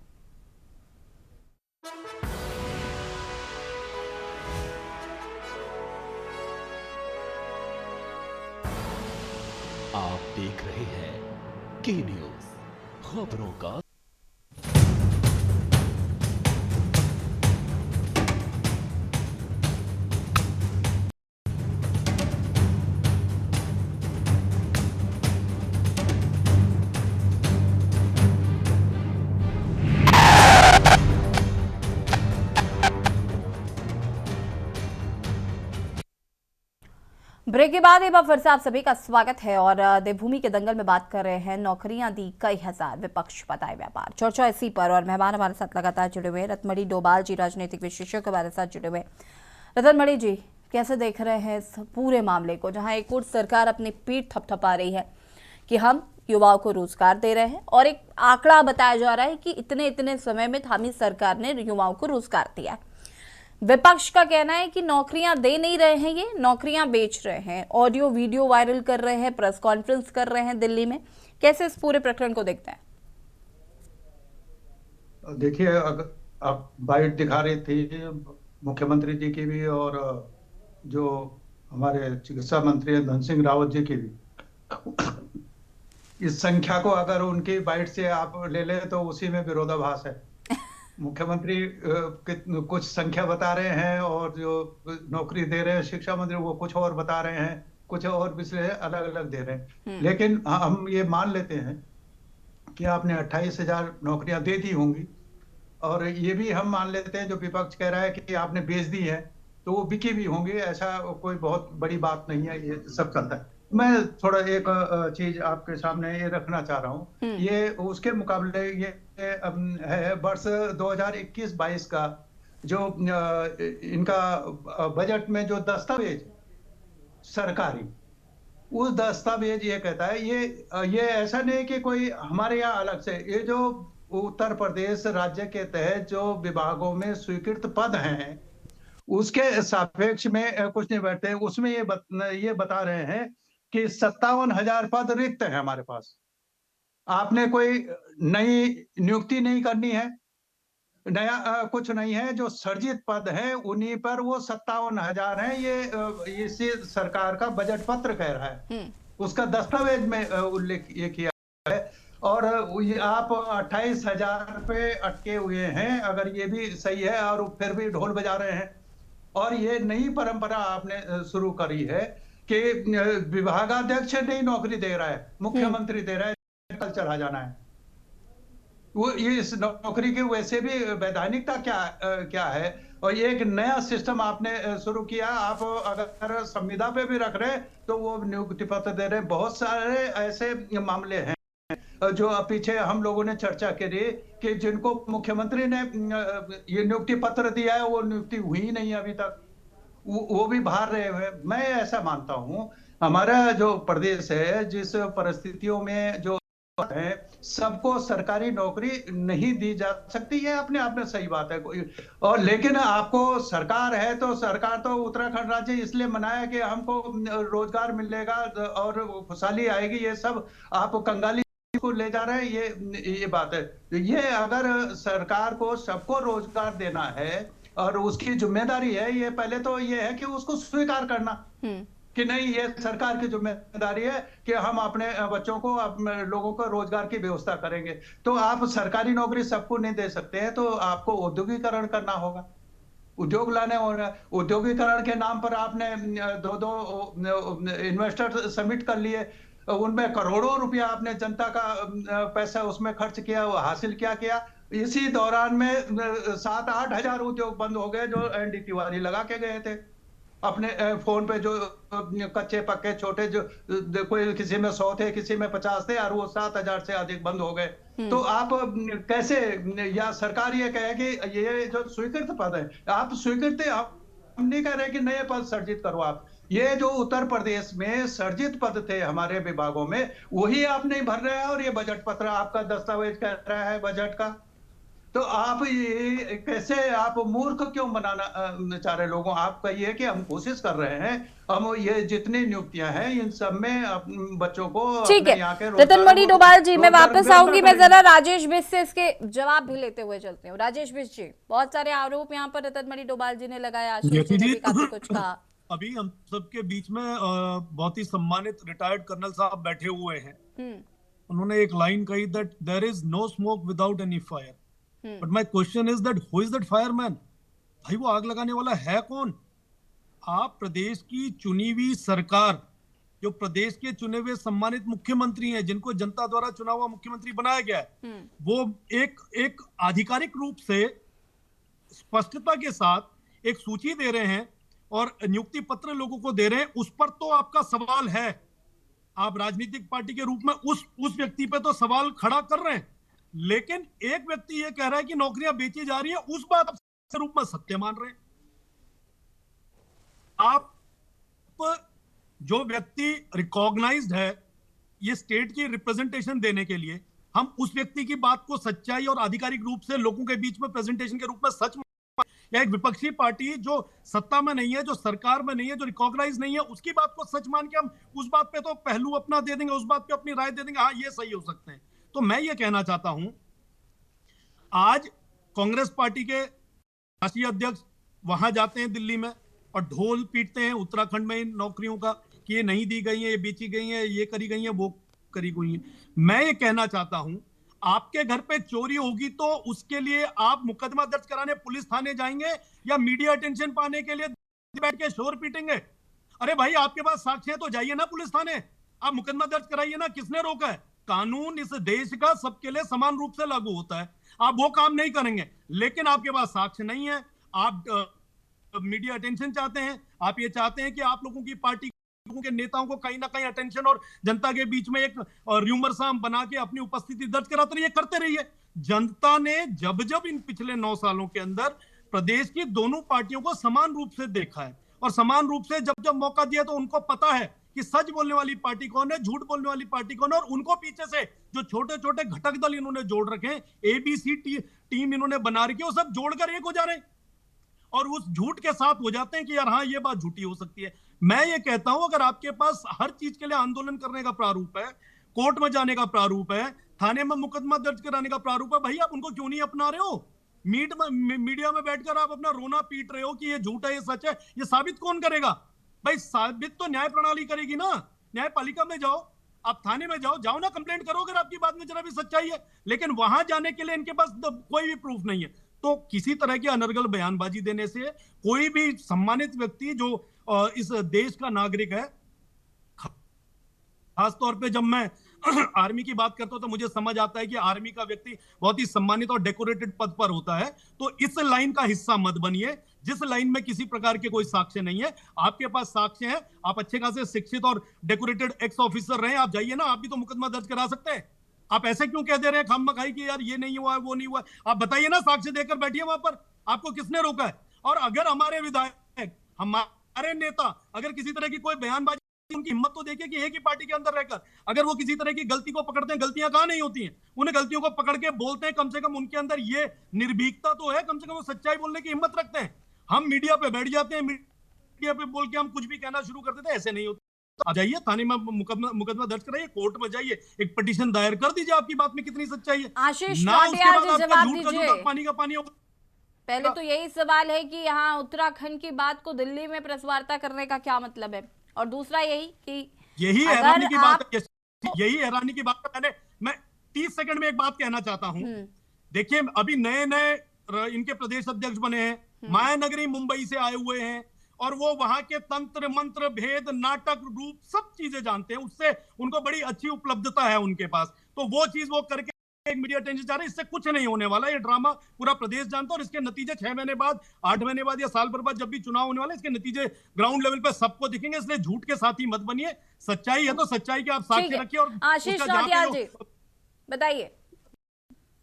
आप देख रहे हैं के न्यूज, खबरों का ब्रेक के बाद एक बार फिर से आप सभी का स्वागत है और देवभूमि के दंगल में बात कर रहे हैं। नौकरियां दी कई हजार, विपक्ष बताए व्यापार, चर्चा इसी पर। और मेहमान हमारे साथ लगातार जुड़े हुए रतनमणि डोभाल जी, राजनीतिक विशेषज्ञ हमारे साथ जुड़े हुए। रतनमणि जी, कैसे देख रहे हैं इस पूरे मामले को, जहां एक ओर सरकार अपनी पीठ थपथपा रही है कि हम युवाओं को रोजगार दे रहे हैं और एक आंकड़ा बताया जा रहा है कि इतने इतने समय में थामी सरकार ने युवाओं को रोजगार दिया है। विपक्ष का कहना है कि नौकरियां दे नहीं रहे हैं, ये नौकरियां बेच रहे हैं, ऑडियो वीडियो वायरल कर रहे हैं, प्रेस कॉन्फ्रेंस कर रहे हैं दिल्ली में। कैसे इस पूरे प्रकरण को देखते हैं? देखिए, आप बाइट दिखा रही थी मुख्यमंत्री जी की भी और जो हमारे चिकित्सा मंत्री धन सिंह रावत जी की भी। इस संख्या को अगर उनकी बाइट से आप ले ले तो उसी में विरोधाभास है। मुख्यमंत्री कुछ संख्या बता रहे हैं और जो नौकरी दे रहे हैं शिक्षा मंत्री वो कुछ और बता रहे हैं, कुछ और विषय अलग अलग दे रहे हैं। लेकिन हम ये मान लेते हैं कि आपने 28,000 नौकरियां दे दी होंगी और ये भी हम मान लेते हैं जो विपक्ष कह रहा है कि आपने बेच दी है तो वो बिकी भी होंगी, ऐसा कोई बहुत बड़ी बात नहीं है, ये सब चलता है। मैं थोड़ा एक चीज आपके सामने ये रखना चाह रहा हूँ, ये उसके मुकाबले ये है वर्ष 2021-22 का जो इनका बजट में जो दस्तावेज सरकारी, उस दस्तावेज ये कहता है, ये ऐसा नहीं कि कोई हमारे यहाँ अलग से, ये जो उत्तर प्रदेश राज्य के तहत जो विभागों में स्वीकृत पद हैं उसके सापेक्ष में कुछ नहीं बैठते। उसमें ये बता रहे हैं कि 57,000 पद रिक्त है हमारे पास। आपने कोई नई नियुक्ति नहीं करनी है, नया कुछ नहीं है, जो सर्जित पद है उन्हीं पर वो 57,000 है। ये इसी सरकार का बजट पत्र कह रहा है, उसका दस्तावेज में उल्लेख ये किया है। और आप 28,000 पे अटके हुए हैं, अगर ये भी सही है और फिर भी ढोल बजा रहे हैं। और ये नई परंपरा आपने शुरू करी है कि विभागाध्यक्ष नहीं नौकरी दे रहा है, मुख्यमंत्री दे रहा है, कल चला जाना है। वो ये इस नौकरी की वैसे भी वैधानिकता क्या है। और ये एक नया सिस्टम आपने शुरू किया। आप अगर संविदा पे भी रख रहे तो वो नियुक्ति पत्र दे रहे। बहुत सारे ऐसे मामले हैं जो पीछे हम लोगों ने चर्चा करी कि जिनको मुख्यमंत्री ने ये नियुक्ति पत्र दिया है वो नियुक्ति हुई ही नहीं अभी तक, वो भी बाहर रहे हुए। मैं ऐसा मानता हूं हमारा जो प्रदेश है, जिस परिस्थितियों में जो है, सबको सरकारी नौकरी नहीं दी जा सकती है, अपने आप में सही बात है। और लेकिन आपको सरकार है तो सरकार तो उत्तराखंड राज्य इसलिए मनाया कि हमको रोजगार मिलेगा और खुशहाली आएगी, ये सब आप कंगाली को ले जा रहे हैं, ये बात है। तो ये अगर सरकार को सबको रोजगार देना है और उसकी जिम्मेदारी है, ये पहले तो ये है कि उसको स्वीकार करना कि नहीं, ये सरकार की जिम्मेदारी है कि हम अपने बच्चों को, अपने लोगों को रोजगार की व्यवस्था करेंगे। तो आप सरकारी नौकरी सबको नहीं दे सकते हैं, तो आपको औद्योगिकरण करना होगा, उद्योग लाने होगा। औद्योगिकरण के नाम पर आपने दो इन्वेस्टर समिट कर लिए, उनमें करोड़ों रुपया आपने जनता का पैसा उसमें खर्च किया, वो हासिल क्या किया। इसी दौरान में 7-8 हजार उद्योग बंद हो गए जो एनडी तिवारी लगा के गए थे अपने फोन पे, जो कच्चे पक्के छोटे, जो कोई किसी में 100 थे, किसी में 50 थे, और वो 7,000 से अधिक बंद हो गए। तो आप कैसे, या सरकार ये कहे कि ये जो स्वीकृत पद है आप स्वीकृत, हम नहीं कह रहे कि नए पद सर्जित करो आप। ये जो उत्तर प्रदेश में सर्जित पद थे हमारे विभागों में, वही आप नहीं भर रहे हैं, और ये बजट पत्र आपका दस्तावेज कह रहा है बजट का। तो आप ये कैसे, आप मूर्ख क्यों बनाना चाह रहे लोगों? आप कहिए कि हम कोशिश कर रहे हैं, हम ये जितनी नियुक्तियां हैं इन सब में बच्चों को, ठीक है रतनमणि डोभाल जी, मैं वापस आऊंगी। मैं जरा राजेश बिष्ट से इसके जवाब भी लेते हुए चलती हूँ। राजेश बिष्ट जी, बहुत सारे आरोप यहाँ पर रतनमणि डोभाल जी ने लगाए, आशीष जी ने भी काफी कुछ कहा। अभी हम सबके बीच में बहुत ही सम्मानित रिटायर्ड कर्नल साहब बैठे हुए हैं, उन्होंने एक लाइन कही that there is no smoke without any fire, but my question is that who is that fireman? भाई वो आग लगाने वाला है कौन? आप प्रदेश की चुनी हुई सरकार, जो प्रदेश के चुने हुए सम्मानित मुख्यमंत्री हैं, जिनको जनता द्वारा चुना हुआ मुख्यमंत्री बनाया गया है, वो एक आधिकारिक रूप से स्पष्टता के साथ एक सूची दे रहे हैं और नियुक्ति पत्र लोगों को दे रहे हैं। उस पर तो आपका सवाल है, आप राजनीतिक पार्टी के रूप में उस व्यक्ति पे तो सवाल खड़ा कर रहे हैं, लेकिन एक व्यक्ति ये कह रहा है कि नौकरियां बेची जा रही है, उस बात के रूप में सत्य मान रहे हैं। आप जो व्यक्ति रिकॉग्नाइज्ड है ये स्टेट की रिप्रेजेंटेशन देने के लिए, हम उस व्यक्ति की बात को सच्चाई और आधिकारिक रूप से लोगों के बीच में प्रेजेंटेशन के रूप में सच, या एक विपक्षी पार्टी जो सत्ता में नहीं है, जो सरकार में नहीं है, जो रिकॉग्नाइज नहीं है, उसकी बात को सच मान के हम उस बात पे तो पहलू अपना दे देंगे, उस बात पे अपनी राय दे देंगे, हाँ ये सही हो सकते हैं। तो मैं ये कहना चाहता हूं, आज कांग्रेस पार्टी के राष्ट्रीय अध्यक्ष वहां जाते हैं दिल्ली में और ढोल पीटते हैं उत्तराखंड में इन नौकरियों का कि ये नहीं दी गई है, ये बेची गई है, ये करी गई है, वो करी गई है। मैं ये कहना चाहता हूं, आपके घर पे चोरी होगी तो उसके लिए आप मुकदमा दर्ज कराने पुलिस थाने जाएंगे या मीडिया अटेंशन पाने के लिए बैठ के शोर पीटेंगे? अरे भाई आपके पास साक्ष्य है तो जाइए ना पुलिस थाने, आप मुकदमा दर्ज कराइए ना, किसने रोका है? कानून इस देश का सबके लिए समान रूप से लागू होता है, आप वो काम नहीं करेंगे, लेकिन आपके पास साक्ष्य नहीं है, आप मीडिया अटेंशन चाहते हैं, आप ये चाहते हैं कि आप लोगों की पार्टी के नेताओं को कहीं ना कहीं अटेंशन और जनता के बीच में एक र्यूमर साम बना के अपनी उपस्थिति दर्ज कराते रहिए, करते रहिए। जनता ने जब जब इन पिछले 9 सालों के अंदर प्रदेश की दोनों पार्टियों को समान रूप से देखा है और समान रूप से जब जब मौका दिया तो उनको पता है कि सच बोलने वाली पार्टी कौन है, झूठ बोलने वाली पार्टी कौन है, और उनको पीछे से जो छोटे छोटे घटक दल इन्होंने जोड़ रखे हैं, ABC टीम इन्होंने बना रखी है, वो सब जोड़कर एक हो जा रहे हैं और उस झूठ के साथ हो जाते हैं कि यार हाँ ये बात झूठी हो सकती है। मैं ये कहता हूं, अगर आपके पास हर चीज के लिए आंदोलन करने का प्रारूप है, कोर्ट में जाने का प्रारूप है, थाने में मुकदमा दर्ज कराने का प्रारूप है, भाई आप उनको क्यों नहीं अपना रहे हो? मीडिया में बैठकर आप अपना रोना पीट रहे हो कि ये झूठ है, ये सच है, ये साबित कौन करेगा? भाई साबित तो न्याय प्रणाली करेगी ना। न्यायपालिका में जाओ, आप थाने में जाओ ना, कंप्लेंट करो अगर आपकी बात में जरा भी सच्चाई है, लेकिन वहां जाने के लिए इनके पास कोई भी प्रूफ नहीं है। तो किसी तरह की अनर्गल बयानबाजी देने से कोई भी सम्मानित व्यक्ति जो इस देश का नागरिक है, खासतौर पे जब मैं आर्मी की बात करता हूं तो मुझे समझ आता है कि आर्मी का व्यक्ति बहुत ही सम्मानित और डेकोरेटेड पद पर होता है, तो इस लाइन का हिस्सा मत बनिए जिस लाइन में किसी प्रकार के कोई साक्ष्य नहीं है। आपके पास साक्ष्य है, आप अच्छे खासे शिक्षित और डेकोरेटेड एक्स ऑफिसर रहे, आप जाइए ना, आप भी तो मुकदमा दर्ज करा सकते हैं। आप ऐसे क्यों कह दे रहे हैं खामखाई कि यार ये नहीं हुआ है, वो नहीं हुआ है? आप बताइए ना, साक्ष्य देकर बैठिए वहां पर, आपको किसने रोका है? और अगर हमारे विधायक, हमारे नेता अगर किसी तरह की कोई बयानबाजी, उनकी हिम्मत तो देखिए कि एक ही पार्टी के अंदर रहकर अगर वो किसी तरह की गलती को पकड़ते हैं, गलतियां कहां नहीं होती हैं, उन्हें गलतियों को पकड़ के बोलते हैं, कम से कम उनके अंदर ये निर्भीकता तो है, कम से कम वो सच्चाई बोलने की हिम्मत रखते हैं। हम मीडिया पे बैठ जाते हैं, मीडिया पे बोल के हम कुछ भी कहना शुरू कर देते हैं, ऐसे नहीं होता। तो आ जाइए थाने में, मुकदमा दर्ज कराइए, कोर्ट में जाइए, एक पिटीशन दायर कर दीजिए, आपकी बात में कितनी सच्चाई है। आशीष ना उसके नौटियाल बाद जी, आपका जवाब झूठ का दीजिए। झूठा, पानी का पानी होगा। पहले तो यही सवाल है कि यहाँ उत्तराखंड की बात को दिल्ली में प्रेस वार्ता करने का क्या मतलब है, और दूसरा यही कि यही हैरानी की बात है, यही हैरानी की बात है। मैं 30 सेकंड में एक बात कहना चाहता हूं। देखिए, अभी नए नए इनके प्रदेश अध्यक्ष बने हैं, मायानगरी मुंबई से आए हुए हैं, और वो वहां के तंत्र मंत्र भेद नाटक रूप सब चीजें जानते हैं, उससे उनको बड़ी अच्छी उपलब्धता है उनके पास। तो वो चीज वो करके एक मीडिया अटेंशन चाह रहे हैं, इससे कुछ नहीं होने वाला। ये ड्रामा पूरा प्रदेश जानता है, और इसके नतीजे 6 महीने बाद, 8 महीने बाद या साल भर बाद जब भी चुनाव होने वाले, इसके नतीजे ग्राउंड लेवल पे सबको दिखेंगे। इसलिए झूठ के साथ ही मत बनिए, सच्चाई है तो सच्चाई के आप साक्षी रखिए। और आशीष नौटियाल जी बताइए,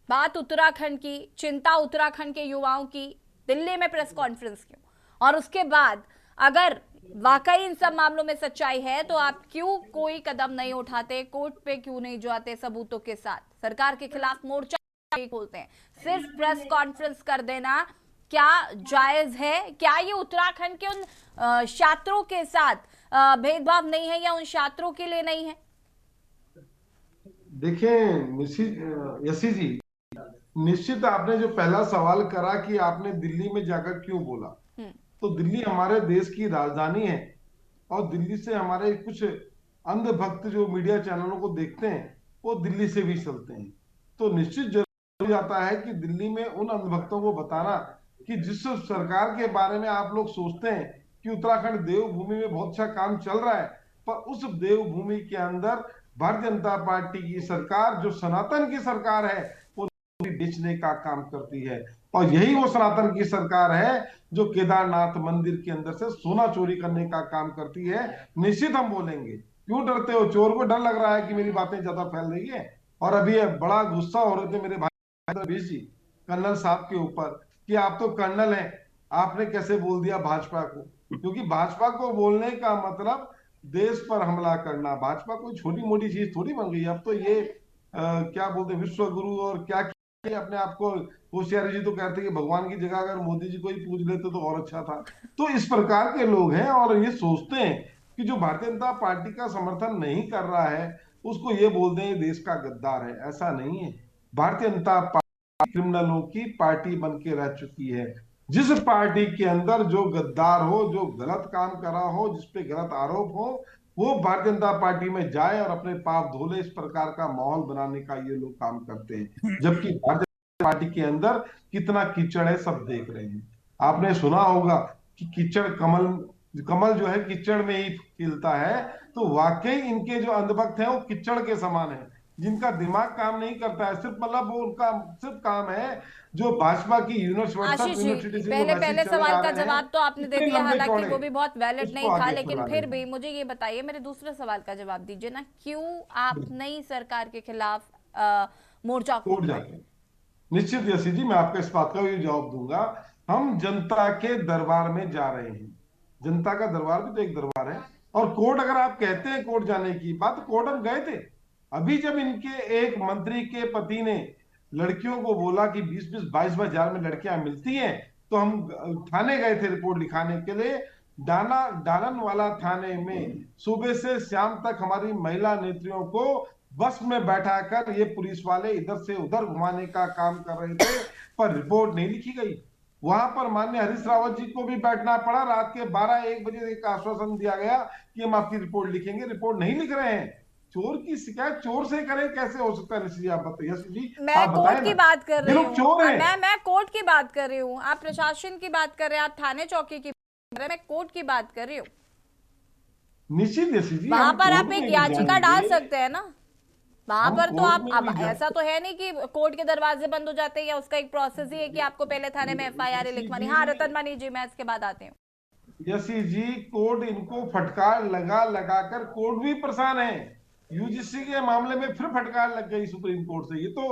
बात उत्तराखंड की, चिंता उत्तराखंड के युवाओं की, दिल्ली में प्रेस कॉन्फ्रेंस क्यों? और उसके बाद अगर वाकई इन सब मामलों में सच्चाई है तो आप क्यों कोई कदम नहीं उठाते, कोर्ट पे क्यों नहीं जाते सबूतों के साथ, सरकार के खिलाफ मोर्चा खोलते हैं? सिर्फ प्रेस कॉन्फ्रेंस कर देना क्या जायज है? क्या ये उत्तराखंड के उन छात्रों के साथ भेदभाव नहीं है, या उन छात्रों के लिए नहीं है? देखें यशी जी, निश्चित आपने जो पहला सवाल करा कि आपने दिल्ली में जाकर क्यों बोला, तो दिल्ली हमारे देश की राजधानी है, और दिल्ली से हमारे कुछ अंधभक्त जो मीडिया चैनलों को देखते हैं वो दिल्ली से भी चलते हैं। तो निश्चित जरूरी जाता है कि दिल्ली में उन अंधभक्तों को बताना कि जिस सरकार के बारे में आप लोग सोचते हैं कि उत्तराखंड देवभूमि में बहुत अच्छा काम चल रहा है, पर उस देवभूमि के अंदर भारतीय जनता पार्टी की सरकार, जो सनातन की सरकार है, वो बेचने का काम करती है। और यही वो सनातन की सरकार है जो केदारनाथ मंदिर के अंदर से सोना चोरी करने का काम करती है। निश्चित हम बोलेंगे। क्यों डरते हो? चोर को डर लग रहा है कि मेरी बातें ज्यादा फैल रही है। और अभी बड़ा गुस्सा हो रहे थे मेरे भाई जी कर्नल साहब के ऊपर कि आप तो कर्नल हैं, आपने कैसे बोल दिया भाजपा को? क्योंकि भाजपा को बोलने का मतलब देश पर हमला करना। भाजपा कोई छोटी मोटी चीज थोड़ी बन गई। अब तो ये क्या बोलते विश्व गुरु और क्या अपने आप को होशियारी जी तो कहते कि भगवान की जगह अगर मोदी जी को ही पूछ लेते तो और अच्छा था। तो इस प्रकार के लोग हैं, और ये सोचते हैं कि जो भारतीय जनता पार्टी का समर्थन नहीं कर रहा है उसको ये बोल दें देश का गद्दार है। ऐसा नहीं है। भारतीय जनता पार्टी क्रिमिनलों की पार्टी बन के रह चुकी है। जिस पार्टी के अंदर जो गद्दार हो, जो गलत काम करा हो, जिसपे गलत आरोप हो, वो भारतीय जनता पार्टी में जाए और अपने पाप धोले। इस प्रकार का माहौल बनाने का ये लोग काम करते हैं, जबकि भारतीय जनता पार्टी के अंदर कितना कीचड़ है सब देख रहे हैं। आपने सुना होगा कि कीचड़ कमल जो है कीचड़ में ही खिलता है। तो वाकई इनके जो अंधभक्त हैं वो कीचड़ के समान है, जिनका दिमाग काम नहीं करता है। सिर्फ मतलब वो उनका सिर्फ काम है जो भाजपा की यूनिवर्सिटी। पहले सवाल का जवाब तो आपने दे दिया, हालांकि वो भी बहुत वैलिड नहीं था, लेकिन फिर भी मुझे ये बताइए, मेरे दूसरे सवाल का जवाब दीजिए ना, क्यों आप नई सरकार के खिलाफ मोर्चा खोल रहे हैं? निश्चित यशी जी, मैं आपको इस बात का भी जवाब दूंगा। हम जनता के दरबार में जा रहे हैं। जनता का दरबार भी तो एक दरबार है। और कोर्ट, अगर आप कहते हैं कोर्ट जाने की बात, कोर्ट हम गए थे। अभी जब इनके एक मंत्री के पति ने लड़कियों को बोला कि 20-20, 22-22 हजार में लड़कियां मिलती हैं, तो हम थाने गए थे रिपोर्ट लिखाने के लिए। डालन वाला थाने में सुबह से शाम तक हमारी महिला नेत्रियों को बस में बैठाकर ये पुलिस वाले इधर से उधर घुमाने का काम कर रहे थे, पर रिपोर्ट नहीं लिखी गई। वहां पर माननीय हरीश रावत जी को भी बैठना पड़ा। रात के 12-1 बजे एक आश्वासन दिया गया कि हम आपकी रिपोर्ट लिखेंगे। रिपोर्ट नहीं लिख रहे हैं। चोर की शिकायत चोर से करें, कैसे हो सकता है? निश्चित आप बताइए जी। मैं कोर्ट की बात कर रही हूँ, चोर हैं। मैं कोर्ट की बात कर रही हूँ, आप प्रशासन की बात कर रहे हैं, आप थाने चौकी की बात कर रहे हैं, मैं कोर्ट की बात कर रही हूँ। निश्चित जी, वहां पर आप एक याचिका डाल सकते हैं ना। वहां पर तो आप, अब ऐसा तो है नहीं कि कोर्ट के दरवाजे बंद हो जाते हैं, या उसका एक प्रोसेस ही है कि आपको पहले थाने में FIR लिखवानी। हाँ रतन मानी जी, मैं इसके बाद आती हूँ। यशी जी, कोर्ट इनको फटकार लगा कर कोर्ट भी परेशान है। यूजीसी के मामले में फिर फटकार लग गई सुप्रीम कोर्ट से। ये तो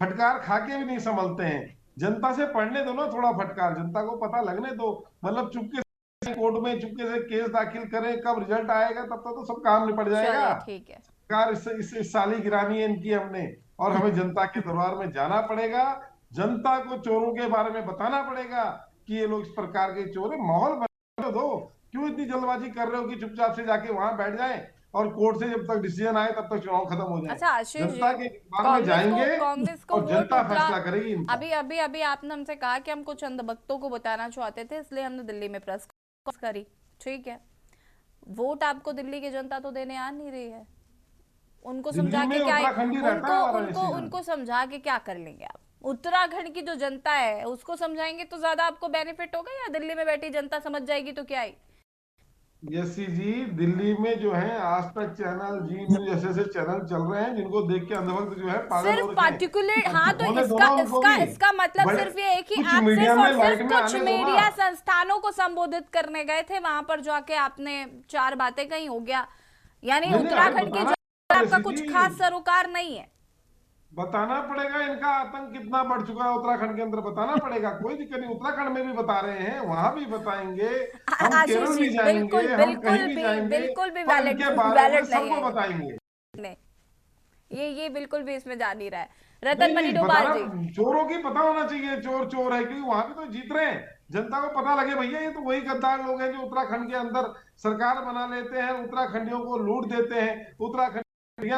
फटकार खा के भी नहीं संभलते हैं। जनता से पढ़ने दो ना थोड़ा फटकार, जनता को पता लगने दो। मतलब चुपके से कोर्ट में चुपके से केस दाखिल करें, कब रिजल्ट आएगा तब तक तो सब काम निपट जाएगा। ठीक है, सरकार इस साली गिरानी है इनकी हमने, और हमें जनता के दरबार में जाना पड़ेगा, जनता को चोरों के बारे में बताना पड़ेगा कि ये लोग इस प्रकार के चोर है। माहौल बना दो, क्यों इतनी जल्दबाजी कर रहे हो कि चुपचाप से जाके वहां बैठ जाएं और कोर्ट से जब तक डिसीजन आए तब तक चुनाव खत्म हो जाए। अच्छा आशीष जी, जनता के बारे में जाएंगे कांग्रेस को और जनता फैसला करेगी। अभी आपने हमसे कहा कि हम कुछ अंधभक्तों को बताना चाहते थे, इसलिए हमने दिल्ली में प्रेस कॉन्फ्रेंस करी। ठीक है, वोट आपको दिल्ली की जनता तो देने आ नहीं रही है, उनको समझा के क्या, उनको समझा के क्या कर लेंगे आप? उत्तराखंड की जो जनता है उसको समझाएंगे तो ज्यादा आपको बेनिफिट होगा, या दिल्ली में बैठी जनता समझ जाएगी तो क्या है? यसी जी, दिल्ली में जो है आज तक चैनल, जी न्यूज जैसे चैनल चल रहे हैं जिनको देख के अंधभक्त जो है पागल हो रहे हैं। सिर्फ पार्टिकुलर, हाँ, तो इसका मतलब सिर्फ ये है कि आप सिर्फ कुछ मीडिया संस्थानों को संबोधित करने गए थे, वहां पर जाके आपने 4 बातें कही, हो गया। यानी उत्तराखंड की जनता आपका कुछ खास सरोकार नहीं है। बताना पड़ेगा इनका आतंक कितना बढ़ चुका है उत्तराखंड के अंदर, बताना पड़ेगा। कोई दिक्कत नहीं, उत्तराखंड में भी बता रहे हैं, वहां भी बताएंगे, हम केरल भी जाएंगे, हम कहीं भी जाएंगे, बिल्कुल भी वैलिड सबको बताएंगे। ये बिल्कुल भी इसमें जा नहीं रहा है। रतन मनी डोभाल जी, चोरों की पता होना चाहिए चोर चोर है, क्योंकि वहां भी तो जीत रहे हैं। जनता को पता लगे भैया ये तो वही गद्दार लोग हैं जो उत्तराखंड के अंदर सरकार बना लेते हैं, उत्तराखंडियों को लूट देते हैं, उत्तराखंड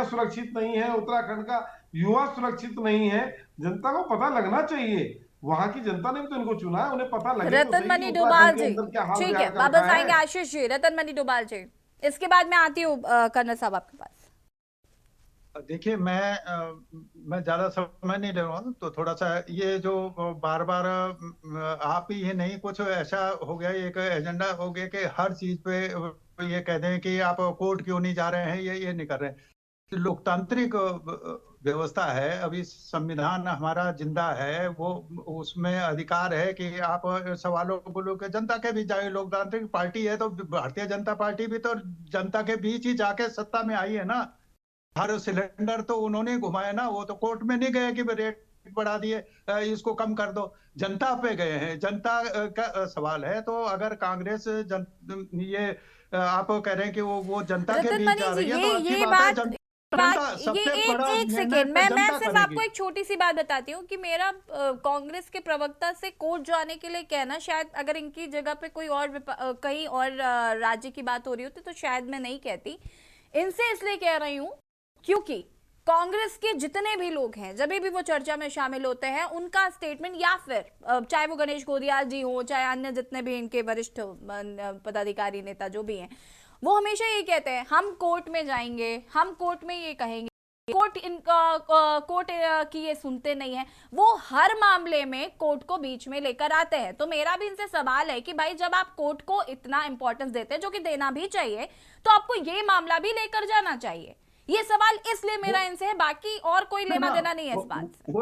सुरक्षित नहीं है, उत्तराखंड का युवा सुरक्षित नहीं है। जनता को पता लगना चाहिए, वहां की जनता ने भी तो इनको चुना है, उन्हें पता लगे। रतन मनी डोभाल जी, ठीक है, वापस आएंगे आशीष जी। रतन मनी डोभाल जी, इसके बाद मैं आती हूँ कर्नल साहब आपके पास। देखिए, मैं ज्यादा समय नहीं ले रहा हूँ, तो थोड़ा सा ये जो बार बार आप ही नहीं, कुछ ऐसा हो गया, एक एजेंडा हो गया कि हर चीज पे ये कहते हैं कि आप कोर्ट क्यों नहीं जा रहे हैं, ये नहीं कर रहे हैं। लोकतांत्रिक व्यवस्था है, अभी संविधान हमारा जिंदा है, वो उसमें अधिकार है कि आप सवालों को बोलो कि जनता के बीच जाए। लोकतांत्रिक पार्टी है तो भारतीय जनता पार्टी भी तो जनता के बीच ही जाके सत्ता में आई है ना। हर सिलेंडर तो उन्होंने घुमाया ना, वो तो कोर्ट में नहीं गए कि रेट बढ़ा दिए, इसको कम कर दो। जनता पे गए हैं, जनता का सवाल है। तो अगर कांग्रेस ये आप कह रहे हैं कि वो जनता के बीच जा रही है, तो अच्छी बात है। एक सेकेंड, मैं सिर्फ आपको एक छोटी सी बात बताती हूँ कि मेरा कांग्रेस के प्रवक्ता से कोर्ट जाने के लिए कहना, शायद अगर इनकी जगह पे कोई और कहीं और राज्य की बात हो रही होती तो शायद मैं नहीं कहती। इनसे इसलिए कह रही हूँ क्योंकि कांग्रेस के जितने भी लोग हैं जब भी वो चर्चा में शामिल होते हैं, उनका स्टेटमेंट, या फिर चाहे वो गणेश घोरियाल जी हो, चाहे अन्य जितने भी इनके वरिष्ठ पदाधिकारी नेता जो भी हैं, वो हमेशा ये कहते हैं हम कोर्ट में जाएंगे, हम कोर्ट में ये कहेंगे। कोर्ट की ये सुनते नहीं है, वो हर मामले में कोर्ट को बीच में लेकर आते हैं। तो मेरा भी इनसे सवाल है कि भाई जब आप कोर्ट को इतना इंपॉर्टेंस देते हैं, जो कि देना भी चाहिए, तो आपको ये मामला भी लेकर जाना चाहिए। ये सवाल इसलिए मेरा इनसे है, बाकी और कोई लेना देना नहीं है इस बात से।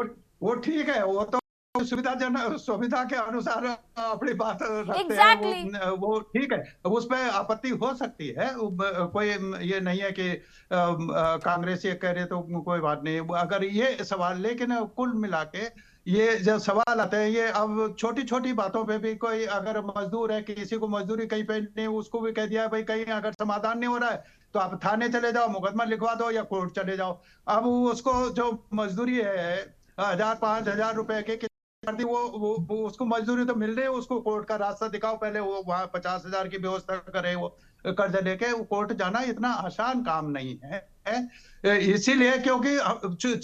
वो ठीक है, वो तो सुविधा के अनुसार अपनी बात रखते हैं, वो ठीक है, उस पर आपत्ति हो सकती है। कोई ये नहीं है कि कांग्रेस ये कह रहे तो कोई बात नहीं। अगर ये सवाल, लेकिन कुल मिला के ये जब सवाल आते हैं, ये अब छोटी छोटी बातों पे भी, कोई अगर मजदूर है, किसी को मजदूरी कहीं पे नहीं, उसको भी कह दिया भाई कहीं अगर समाधान नहीं हो रहा है तो आप थाने चले जाओ, मुकदमा लिखवा दो या कोर्ट चले जाओ। अब उसको जो मजदूरी है 1000-5000 रुपए के, वो उसको मजदूरी तो मिल रही है, उसको कोर्ट का रास्ता दिखाओ, पहले वो वहां 50,000 की व्यवस्था करे, वो कर्ज लेके कोर्ट जाना इतना आसान काम नहीं है। इसीलिए क्योंकि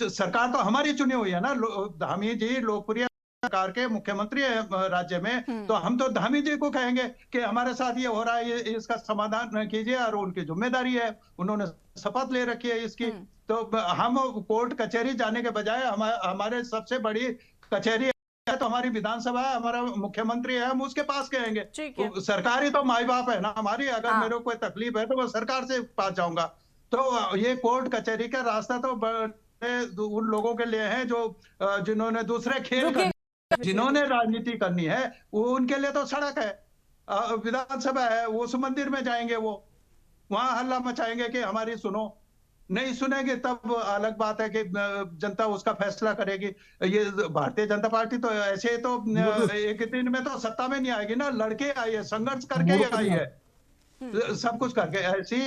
सरकार तो हमारी चुनी हुई है ना, धामी जी लोकप्रिय सरकार के मुख्यमंत्री है राज्य में, तो हम तो धामी जी को कहेंगे कि हमारे साथ ये हो रहा है, ये इसका समाधान कीजिए, और उनकी जिम्मेदारी है, उन्होंने शपथ ले रखी है इसकी। तो हम कोर्ट कचहरी जाने के बजाय हमारे सबसे बड़ी कचहरी तो हमारी विधानसभा है, हमारा मुख्यमंत्री है, हम उसके पास कहेंगे। तो सरकारी तो माई बाप है ना हमारी, अगर मेरे को कोई तकलीफ है तो मैं सरकार से पास जाऊंगा। तो ये कोर्ट कचहरी का रास्ता तो उन लोगों के लिए है जो जिन्होंने दूसरे खेल जिन्होंने राजनीति करनी है, वो उनके लिए तो सड़क है, विधानसभा है, उस मंदिर में जाएंगे, वो वहां हल्ला मचाएंगे कि हमारी सुनो। नहीं सुनेंगे तब अलग बात है कि जनता उसका फैसला करेगी। ये भारतीय जनता पार्टी तो ऐसे तो एक दिन में तो सत्ता में नहीं आएगी ना, लड़के आई है, संघर्ष करके ही आई है, सब कुछ करके। ऐसी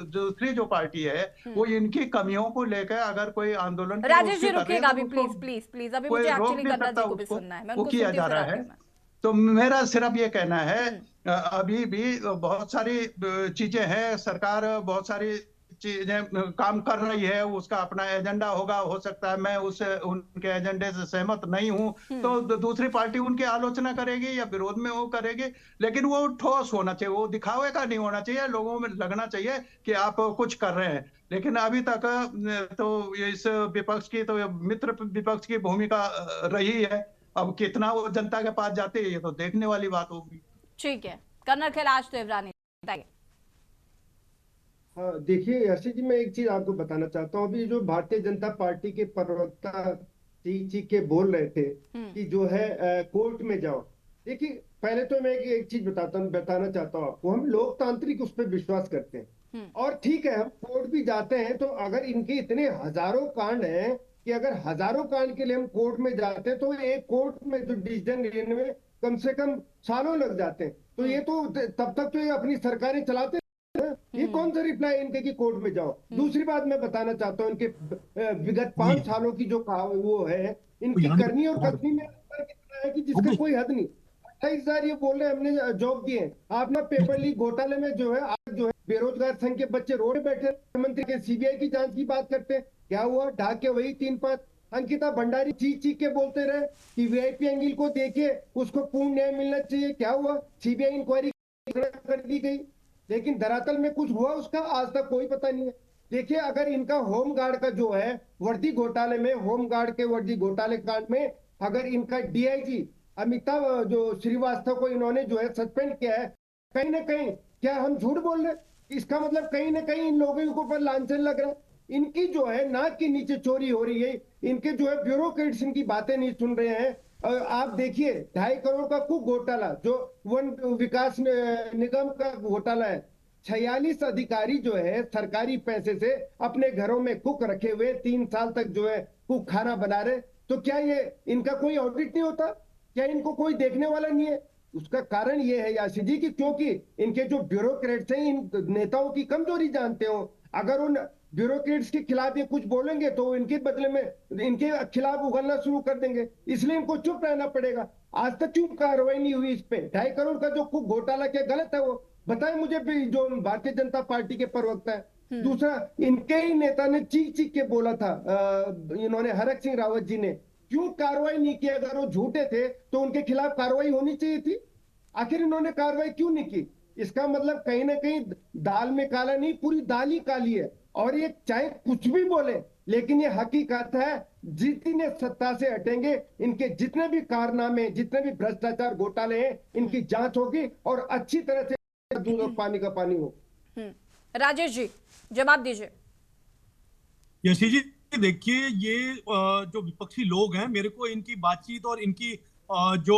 दूसरी जो पार्टी है वो इनकी कमियों को लेकर अगर कोई आंदोलन राजेश जी रुकिएगा अभी प्लीज अभी मुझे एक्चुअली गन्ना जी को भी सुनना है, मैं उनको किया जा रहा है। तो मेरा सिर्फ ये कहना है अभी भी बहुत सारी चीजें हैं, सरकार बहुत सारी चीजें काम कर रही है, उसका अपना एजेंडा होगा, हो सकता है मैं उनके एजेंडे से सहमत नहीं हूं तो दूसरी पार्टी उनकी आलोचना करेगी या विरोध में वो करेगी, लेकिन वो ठोस होना चाहिए, वो दिखावे का नहीं होना चाहिए, लोगों में लगना चाहिए कि आप कुछ कर रहे हैं। लेकिन अभी तक तो इस विपक्ष की तो मित्र विपक्ष की भूमिका रही है, अब कितना वो जनता के पास जाते हैं ये तो देखने वाली बात होगी। ठीक है, कर्नल कैलाश देवरानी बताइए। हाँ देखिए यशी जी, मैं एक चीज आपको बताना चाहता हूँ। अभी जो भारतीय जनता पार्टी के प्रवक्ता चीख के बोल रहे थे कि जो है कोर्ट में जाओ। देखिए पहले तो मैं एक चीज बताना चाहता हूँ आपको, हम लोकतांत्रिक उस पर विश्वास करते हैं और ठीक है हम कोर्ट भी जाते हैं, तो अगर इनके इतने हजारों कांड हैं कि अगर हजारों कांड के लिए हम कोर्ट में जाते हैं तो एक कोर्ट में जो डिसीजन लेने में कम से कम सालों लग जाते हैं। तो ये तो तब तक तो ये अपनी सरकारें चलाते, ये कौन सा रिप्लाई इनके कि कोर्ट में जाओ। दूसरी बात मैं बताना चाहता हूँ, इनके विगत 5 सालों की जो वो है, इनकी करनी और कसनी में अंतर कितना है कि जिसका कोई हद नहीं। 28,000 ये बोल रहे हैं हमने जॉब दिए हैं। आपने पेपर लीक घोटाले में जो है आज जो है बेरोजगार संघ के बच्चे रोड पे बैठे, मुख्यमंत्री के सीबीआई की जांच की बात करते हैं, क्या हुआ? ढाक के वही 3-5 अंकिता भंडारी चीख के बोलते रहे कि वीआईपी एंगल को देखिए, उसको पूर्ण न्याय मिलना चाहिए, क्या हुआ? सीबीआई इंक्वायरी कर दी गई, लेकिन धरातल में कुछ हुआ उसका आज तक कोई पता नहीं है। देखिए अगर इनका होमगार्ड का जो है वर्दी घोटाले में, होमगार्ड के वर्दी घोटाले कांड में अगर इनका डीआईजी अमिताभ जो श्रीवास्तव को इन्होंने जो है सस्पेंड किया है, कहीं ना कहीं क्या हम झूठ बोल रहे? इसका मतलब कहीं ना कहीं इन लोगों के ऊपर लांछन लग रहा है। इनकी जो है नाक के नीचे चोरी हो रही है, इनके जो है ब्यूरोक्रेट्स इनकी बातें नहीं सुन रहे हैं। आप देखिए 2.5 करोड़ का कुक घोटाला जो वन विकास निगम का घोटाला है, 46 अधिकारी जो है सरकारी पैसे से अपने घरों में कुक रखे हुए 3 साल तक जो है कुक खाना बना रहे, तो क्या ये इनका कोई ऑडिट नहीं होता? क्या इनको कोई देखने वाला नहीं है? उसका कारण ये है याशी जी कि क्योंकि इनके जो ब्यूरोक्रेट्स हैं इन नेताओं की कमजोरी जानते हो। अगर उन ब्यूरोक्रेट्स के खिलाफ ये कुछ बोलेंगे तो इनके बदले में इनके खिलाफ उगलना शुरू कर देंगे, इसलिए इनको चुप रहना पड़ेगा। आज तक क्यों कार्रवाई नहीं हुई इस पे? 2.5 करोड़ का जो कुक घोटाला क्या गलत है? वो बताएं मुझे, जो भारतीय जनता पार्टी के प्रवक्ता है। दूसरा, इनके ही नेता ने चीख के बोला था, इन्होंने हरक सिंह रावत जी ने, क्यों कार्रवाई नहीं की? अगर वो झूठे थे तो उनके खिलाफ कार्रवाई होनी चाहिए थी, आखिर इन्होंने कार्रवाई क्यों नहीं की? इसका मतलब कहीं ना कहीं दाल में काला नहीं, पूरी दाल ही काली है। और ये चाहे कुछ भी बोले, लेकिन ये हकीकत है, जितने सत्ता से हटेंगे इनके जितने भी कारनामे, जितने भी भ्रष्टाचार घोटाले हैं, इनकी जांच होगी और अच्छी तरह से दूध और पानी का पानी हो। राजेश जी जवाब दीजिए। यशी जी देखिए, ये जो विपक्षी लोग हैं, मेरे को इनकी बातचीत और इनकी जो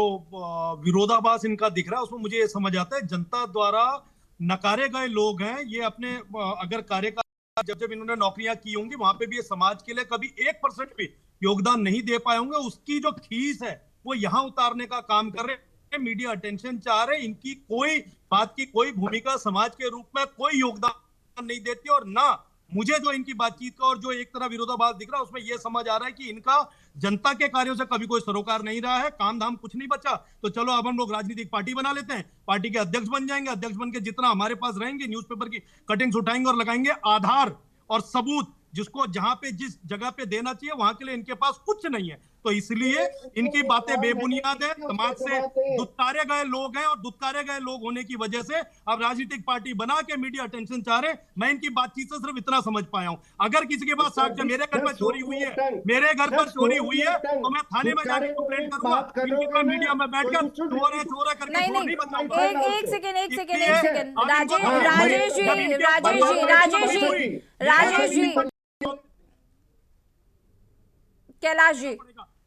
विरोधाभास इनका दिख रहा है उसमें मुझे ये समझ आता है जनता द्वारा नकारे गए लोग हैं। ये अपने अगर कार्यकाल जब इन्होंने नौकरियां की होंगी वहां पे भी ये समाज के लिए कभी 1% भी योगदान नहीं दे पाए होंगे, उसकी जो खीस है वो यहाँ उतारने का काम कर रहे हैं। मीडिया अटेंशन चाह रहे, इनकी कोई बात की कोई भूमिका समाज के रूप में कोई योगदान नहीं देती। और ना मुझे जो इनकी बातचीत का और जो एक तरह विरोधाभास दिख रहा है उसमें यह समझ आ रहा है कि इनका जनता के कार्यों से कभी कोई सरोकार नहीं रहा है, काम धाम कुछ नहीं बचा, तो चलो अब हम लोग राजनीतिक पार्टी बना लेते हैं, पार्टी के अध्यक्ष बन जाएंगे, अध्यक्ष बन के जितना हमारे पास रहेंगे न्यूज़पेपर की कटिंग्स उठाएंगे और लगाएंगे आधार और सबूत, जिसको जहां पे जिस जगह पे देना चाहिए वहां के लिए इनके पास कुछ नहीं है। तो इसलिए इनकी बातें बेबुनियाद है, समाज से दुत्कारे गए लोग हैं और दुत्कारे गए लोग होने की वजह से अब राजनीतिक पार्टी बना के मीडिया अटेंशन चाह रहे। मैं इनकी बातचीत से सिर्फ इतना समझ पाया हूं, अगर किसी के पास साक्ष्य मेरे घर पर चोरी हुई है, मेरे घर पर चोरी हुई है, तो मैं थाने में जाके कंप्लेंट करूंगा। इनके पास मीडिया में बैठकर चोर करके नहीं बताऊंगा। एक सेकंड राजेश जी कैलाश जी,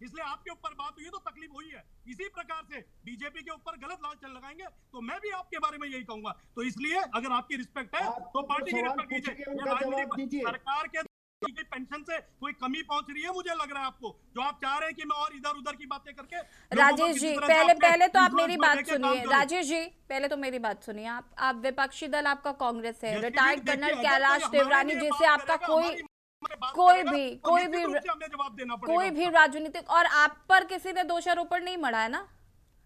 इसलिए आपके ऊपर बात हुई है तो तकलीफ हुई है। इसी प्रकार से बीजेपी के ऊपर गलत लांछन लगाएंगे तो मैं भी आपके बारे में यही कहूंगा। तो इसलिए अगर आपकी रिस्पेक्ट है तो पार्टी की रिस्पेक्ट कीजिए। सरकार के की पेंशन से कोई कमी पहुंच रही है, मुझे लग रहा है आपको, जो आप चाह रहे हैं कि मैं और इधर उधर की बातें करके। राजेश जी पहले तो आप मेरी बात सुनिए। राजेश जी पहले तो मेरी बात सुनिए। आप विपक्षी दल आपका कांग्रेस है, रिटायर्ड कर्नल कैलाश देवरानी जैसे आपका कोई भी राजनीतिक, और आप पर किसी ने दोषारोपण नहीं मढ़ा है ना,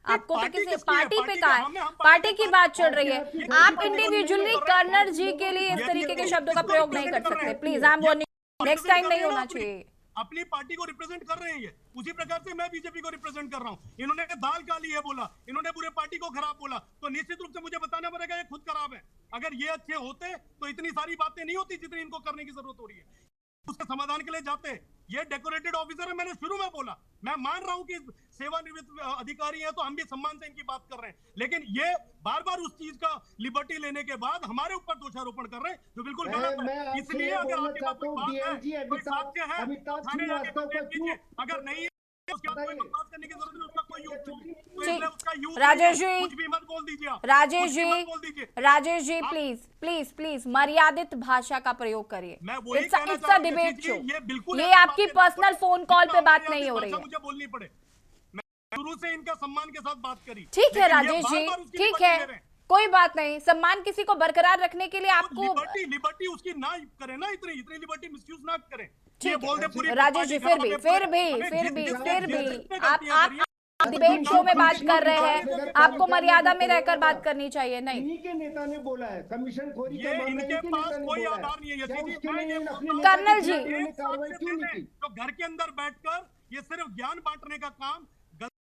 आपको तो किसी पार्टी पे कहा है, पार्टी की बात चल रही है। आप इंडिविजुअली कर्नल जी के लिए इस तरीके के शब्दों का प्रयोग नहीं कर सकते, please. I am warning, next time नहीं होना चाहिए। अपनी पार्टी को रिप्रेजेंट कर रहे हैं ये, उसी प्रकार से मैं बीजेपी को रिप्रेजेंट कर रहा हूँ। इन्होंने दाल काली है बोला, इन्होंने पूरे पार्टी को खराब बोला, तो निश्चित रूप से मुझे बताना पड़ेगा ये खुद खराब है। अगर ये अच्छे होते तो इतनी सारी बातें नहीं होती जितनी इनको करने की जरूरत हो रही है। उसके समाधान के लिए जाते हैं। ये डेकोरेटेड ऑफिसर है, मैंने शुरू में बोला, मैं मान रहा हूं कि सेवानिवृत्त अधिकारी हैं तो हम भी सम्मान से इनकी बात कर रहे हैं, लेकिन ये बार बार उस चीज का लिबर्टी लेने के बाद हमारे ऊपर दोषारोपण कर रहे हैं, जो बिल्कुल गलत है। इसलिए अगर आपके पास कोई बात है, कोई साक्ष्य है, थाने जाके कंप्लेंट कीजिए। अगर नहीं है उसके बाद कोई बकवास करने की जरूरत नहीं, उसका कोई यूज नहीं, तो इसलिए उसका यूज राजेश जी, कुछ भी मत बोल दीजिए आप। राजेश जी प्लीज मर्यादित भाषा का प्रयोग करिए। इट्स अ डिबेट शो, ये आपकी पर्सनल फोन कॉल पे बात नहीं हो रही है। मुझे बोलनी पड़े, मैं शुरू से इनका सम्मान के साथ बात करी। ठीक है राजेश जी, ठीक है, कोई बात नहीं। सम्मान किसी को बरकरार रखने के लिए आपको लिबर्टी उसकी ना करे ना, इतनी लिबर्टी मिसयूज ना करें। ठीक है राजेश जी, फिर भी आप डिबेट शो में बात कर रहे हैं, आपको मर्यादा में रहकर बात करनी चाहिए। नहीं, इन्हीं के नेता ने बोला है, कमीशन खोरी का मामला इनके पास कोई आधार नहीं है। कर्नल जी कार्रवाई क्यों नहीं की? तो घर के अंदर बैठकर ये सिर्फ ज्ञान बांटने का काम,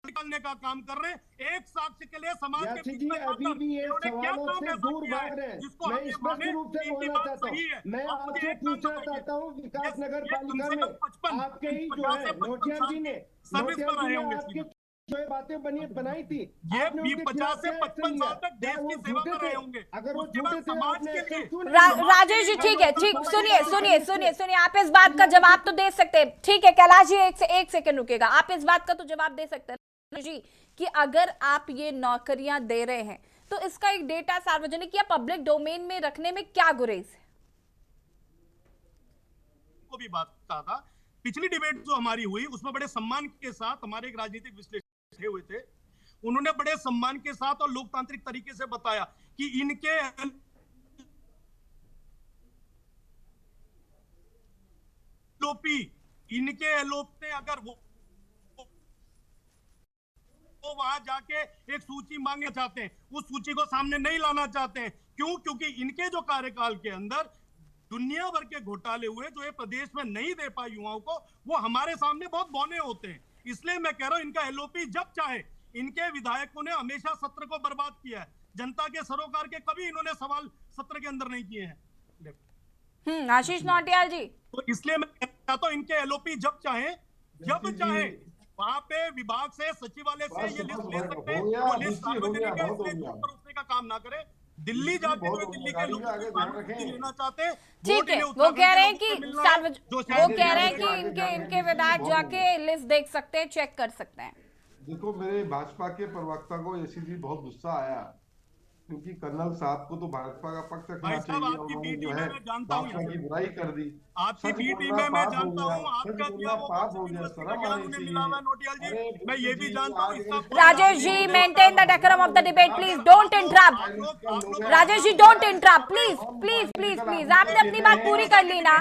निकालने का काम कर रहे हैं। एक साक्ष्य के लिए समाज के अभी भी ये सवालों से दूर भाग रहे हैं। मैं स्पष्ट रूप से बोलना चाहता हूँ, मैं आपसे पूछना चाहता हूँ, विकास नगर पालिका में आपके ही जो है नोटियाल जी ने आपके जो बातें बनाई थी, ये 50 से 55 साल तक देश की सेवा कर रहे होंगे। अगर वो झूठे थे समाज के लिए राजेश जी ठीक है, ठीक, सुनिए आप इस बात का जवाब तो दे सकते हैं। ठीक है कैलाश जी, एक सेकंड रुकेगा, आप इस बात का तो जवाब दे सकते हैं जी कि अगर आप ये नौकरियां दे रहे हैं तो इसका एक डेटा सार्वजनिक या पब्लिक डोमेन में रखने में क्या गुरेज है? को भी बात कहा था, पिछली डिबेट जो हमारी हुई उसमें बड़े सम्मान के साथ हमारे एक राजनीतिक विश्लेषक हुए थे, उन्होंने बड़े सम्मान के साथ और लोकतांत्रिक तरीके से बताया कि इनके एलओपी अगर वो वहां जाके एक सूची मांगना चाहते हैं, उस सूची को सामने नहीं लाना चाहते हैं। क्यों? क्योंकि इनके जो कार्यकाल के अंदर दुनिया भर के घोटाले हुए जो ये प्रदेश में नहीं दे पाए युवाओं को, वो हमारे सामने बहुत बौने होते हैं। इसलिए मैं कह रहा हूं इनका एलओपी जब चाहे, इनके विधायकों ने हमेशा सत्र को बर्बाद किया है, जनता के सरोकार के कभी इन्होंने सवाल सत्र के अंदर नहीं किए हैं। आशीष नौटियाल जी, तो इसलिए मैं कहता हूं इनके एलओपी जब चाहे वहां पे विभाग से, सचिवालय से ये लिस्ट ले सकते हैं। वो लिस्ट सार्वजनिक है, इसलिए झूठ रोकने का काम ना करें। दिल्ली जाते हुए दिल्ली के लोगों को लेना चाहते हैं। ठीक है, वो कह रहे हैं कि इनके विधायक जाके लिस्ट देख सकते हैं, चेक कर सकते हैं। देखो, मेरे भाजपा के प्रवक्ता को एसीजी बहुत गुस्सा आया, क्योंकि कर्नल साहब को तो भाजपा का पक्ष रखना चाहिए, उन्होंने जो है भाजपा की बुराई कर दी। आपकी बी टीम में मैं जानता हूं, आपका क्या वो पाप हो गया, शर्म आनी चाहिए। नोटियाल जी, मैं ये भी जानता हूं। Rajesh ji, maintain the decorum of the debate please, don't interrupt. Rajesh ji don't interrupt please. आपने अपनी बात पूरी कर ली ना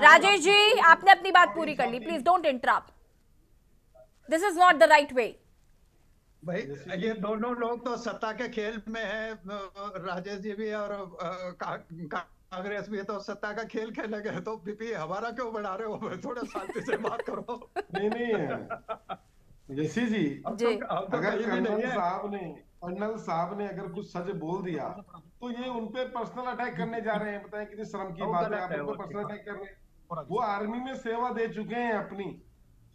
राजेश जी, आपने अपनी बात पूरी कर ली, please don't interrupt, this is not the right way. भाई ये दोनों लोग तो सत्ता के खेल में है, राजेश जी भी और कांग्रेस भी, तो सत्ता का खेल खेले गए, तो बीपी हमारा क्यों बढ़ा रहे हो? थोड़ा शांति से बात करो। नहीं यशी जी, अगर कर्नल साहब ने अगर कुछ सच बोल दिया तो ये उनपे पर्सनल अटैक करने जा रहे हैं। बताएं कितनी शर्म की बात है, आप उन पर पर्सनल अटैक कर रहे हैं। वो आर्मी में सेवा दे चुके हैं अपनी,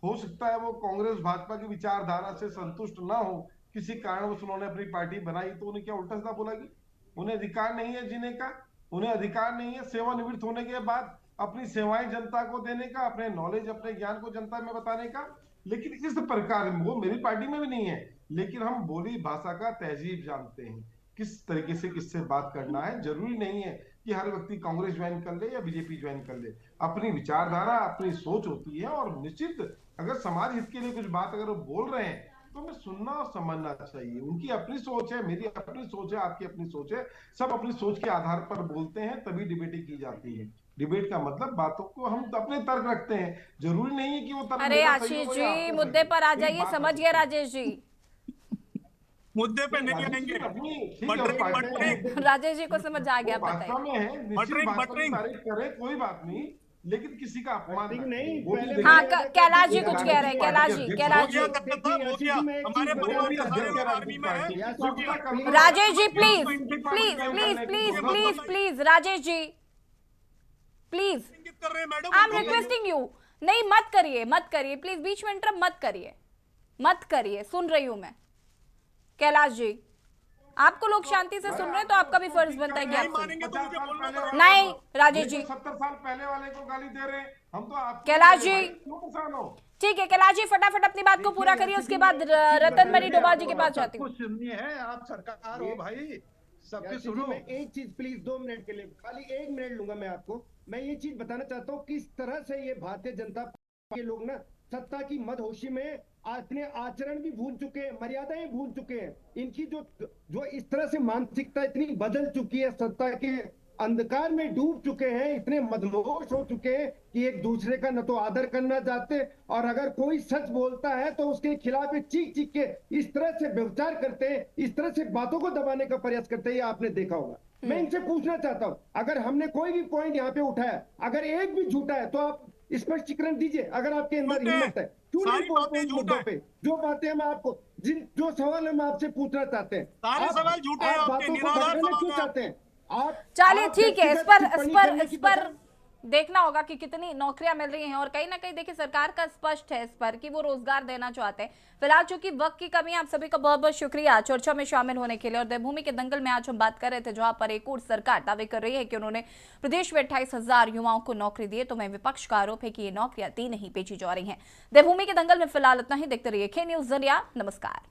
हो सकता है वो कांग्रेस भाजपा की विचारधारा से संतुष्ट ना हो, किसी कारणवश उन्होंने अपनी पार्टी बनाई, तो उन्हें क्या उल्टा सीधा बोला कि उन्हें अधिकार नहीं है जीने का, उन्हें अधिकार नहीं है सेवानिवृत्त होने के बाद अपनी सेवाएं जनता को देने का, अपने नॉलेज, अपने ज्ञान को जनता में बताने का। लेकिन इस प्रकार वो मेरी पार्टी में भी नहीं है, लेकिन हम बोली भाषा का तहजीब जानते हैं, किस तरीके से किससे बात करना है। जरूरी नहीं है कि हर व्यक्ति कांग्रेस ज्वाइन कर ले या बीजेपी ज्वाइन कर ले। अपनी विचारधारा, अपनी सोच होती है, और निश्चित अगर समाज हित के लिए कुछ बात अगर वो बोल रहे हैं तो हमें सुनना और समझना चाहिए। उनकी अपनी सोच है, मेरी अपनी सोच है, आपकी अपनी सोच है, सब अपनी सोच के आधार पर बोलते हैं, तभी डिबेटिंग की जाती है। डिबेट का मतलब बातों को हम अपने तर्क रखते हैं, जरूरी नहीं है कि वो तर्क। अरे आशीष जी मुद्दे पर आ जाइए, समझ गए राजेश जी। मुद्दे पे नहीं आएंगे। राजेश जी को समझ आ गया, बताइए। तारीफ करें कोई बात नहीं, लेकिन किसी का अपमान नहीं। हाँ, कैलाश जी कुछ कह रहे हैं। कैलाश जी हमारे परिवार का सारे आर्मी में है। Rajesh ji please please please please please please Rajesh ji please, I am requesting you. नहीं मत करिए प्लीज, बीच में इंटरप्ट मत करिए, सुन रही हूं मैं। कैलाश जी, आपको लोग शांति से सुन रहे हैं तो आपका भी फर्ज बनता है कि आप सुन। नहीं राजेश जी, 70 साल पहले वाले को गाली दे रहे हैं हम तो। आप कैलाश जी ठीक है, कैलाश जी फटाफट अपनी बात को पूरा करिए, उसके बाद रतनमणि डोभाल जी के पास जाती हूँ। सुननी है, आप सरकार हो भाई, सबकी सुनो। मैं एक चीज प्लीज 2 मिनट के लिए, खाली 1 मिनट लूंगा मैं आपको। मैं ये चीज बताना चाहता हूँ किस तरह से ये भारतीय जनता पार्टी के लोग ना सत्ता की मदहोशी में अपने आचरण भी भूल चुके हैं, मर्यादाएं भूल चुके हैं। इनकी जो इस तरह से मानसिकता इतनी बदल चुकी है, सत्ता के अंधकार में डूब चुके हैं, इतने मदहोश हो चुके हैं कि एक दूसरे का न तो आदर करना चाहते, और अगर कोई सच बोलता है तो उसके खिलाफ चीख चीख के इस तरह से व्यवचार करते हैं, इस तरह से बातों को दबाने का प्रयास करते हैं, ये आपने देखा होगा। मैं इनसे पूछना चाहता हूं, अगर हमने कोई भी पॉइंट यहाँ पे उठाया, अगर एक भी झूठा है तो आप स्पष्टीकरण दीजिए, अगर आपके अंदर हिम्मत है। क्यों नहीं बोलते इन मुद्दों पे? जो बातें हम आपको, जो सवाल हम आपसे पूछना चाहते हैं, सारे सवाल झूठे हैं, बातों को भड़काना क्यों चाहते हैं आप? चलिए ठीक है, इस पर देखना होगा कि कितनी नौकरियां मिल रही हैं, और कहीं ना कहीं देखिए सरकार का स्पष्ट है इस पर कि वो रोजगार देना चाहते हैं। फिलहाल चूंकि वक्त की कमी, आप सभी का बहुत बहुत शुक्रिया चर्चा में शामिल होने के लिए। और देवभूमि के दंगल में आज हम बात कर रहे थे, जहां पर एक और सरकार दावे कर रही है कि उन्होंने प्रदेश में 28,000 युवाओं को नौकरी दी है, तो वहीं विपक्ष का आरोप है कि ये नौकरियां दी नहीं, बेची जा रही है। देवभूमि के दंगल में फिलहाल इतना ही। देखते रहिए K News Zariya। नमस्कार।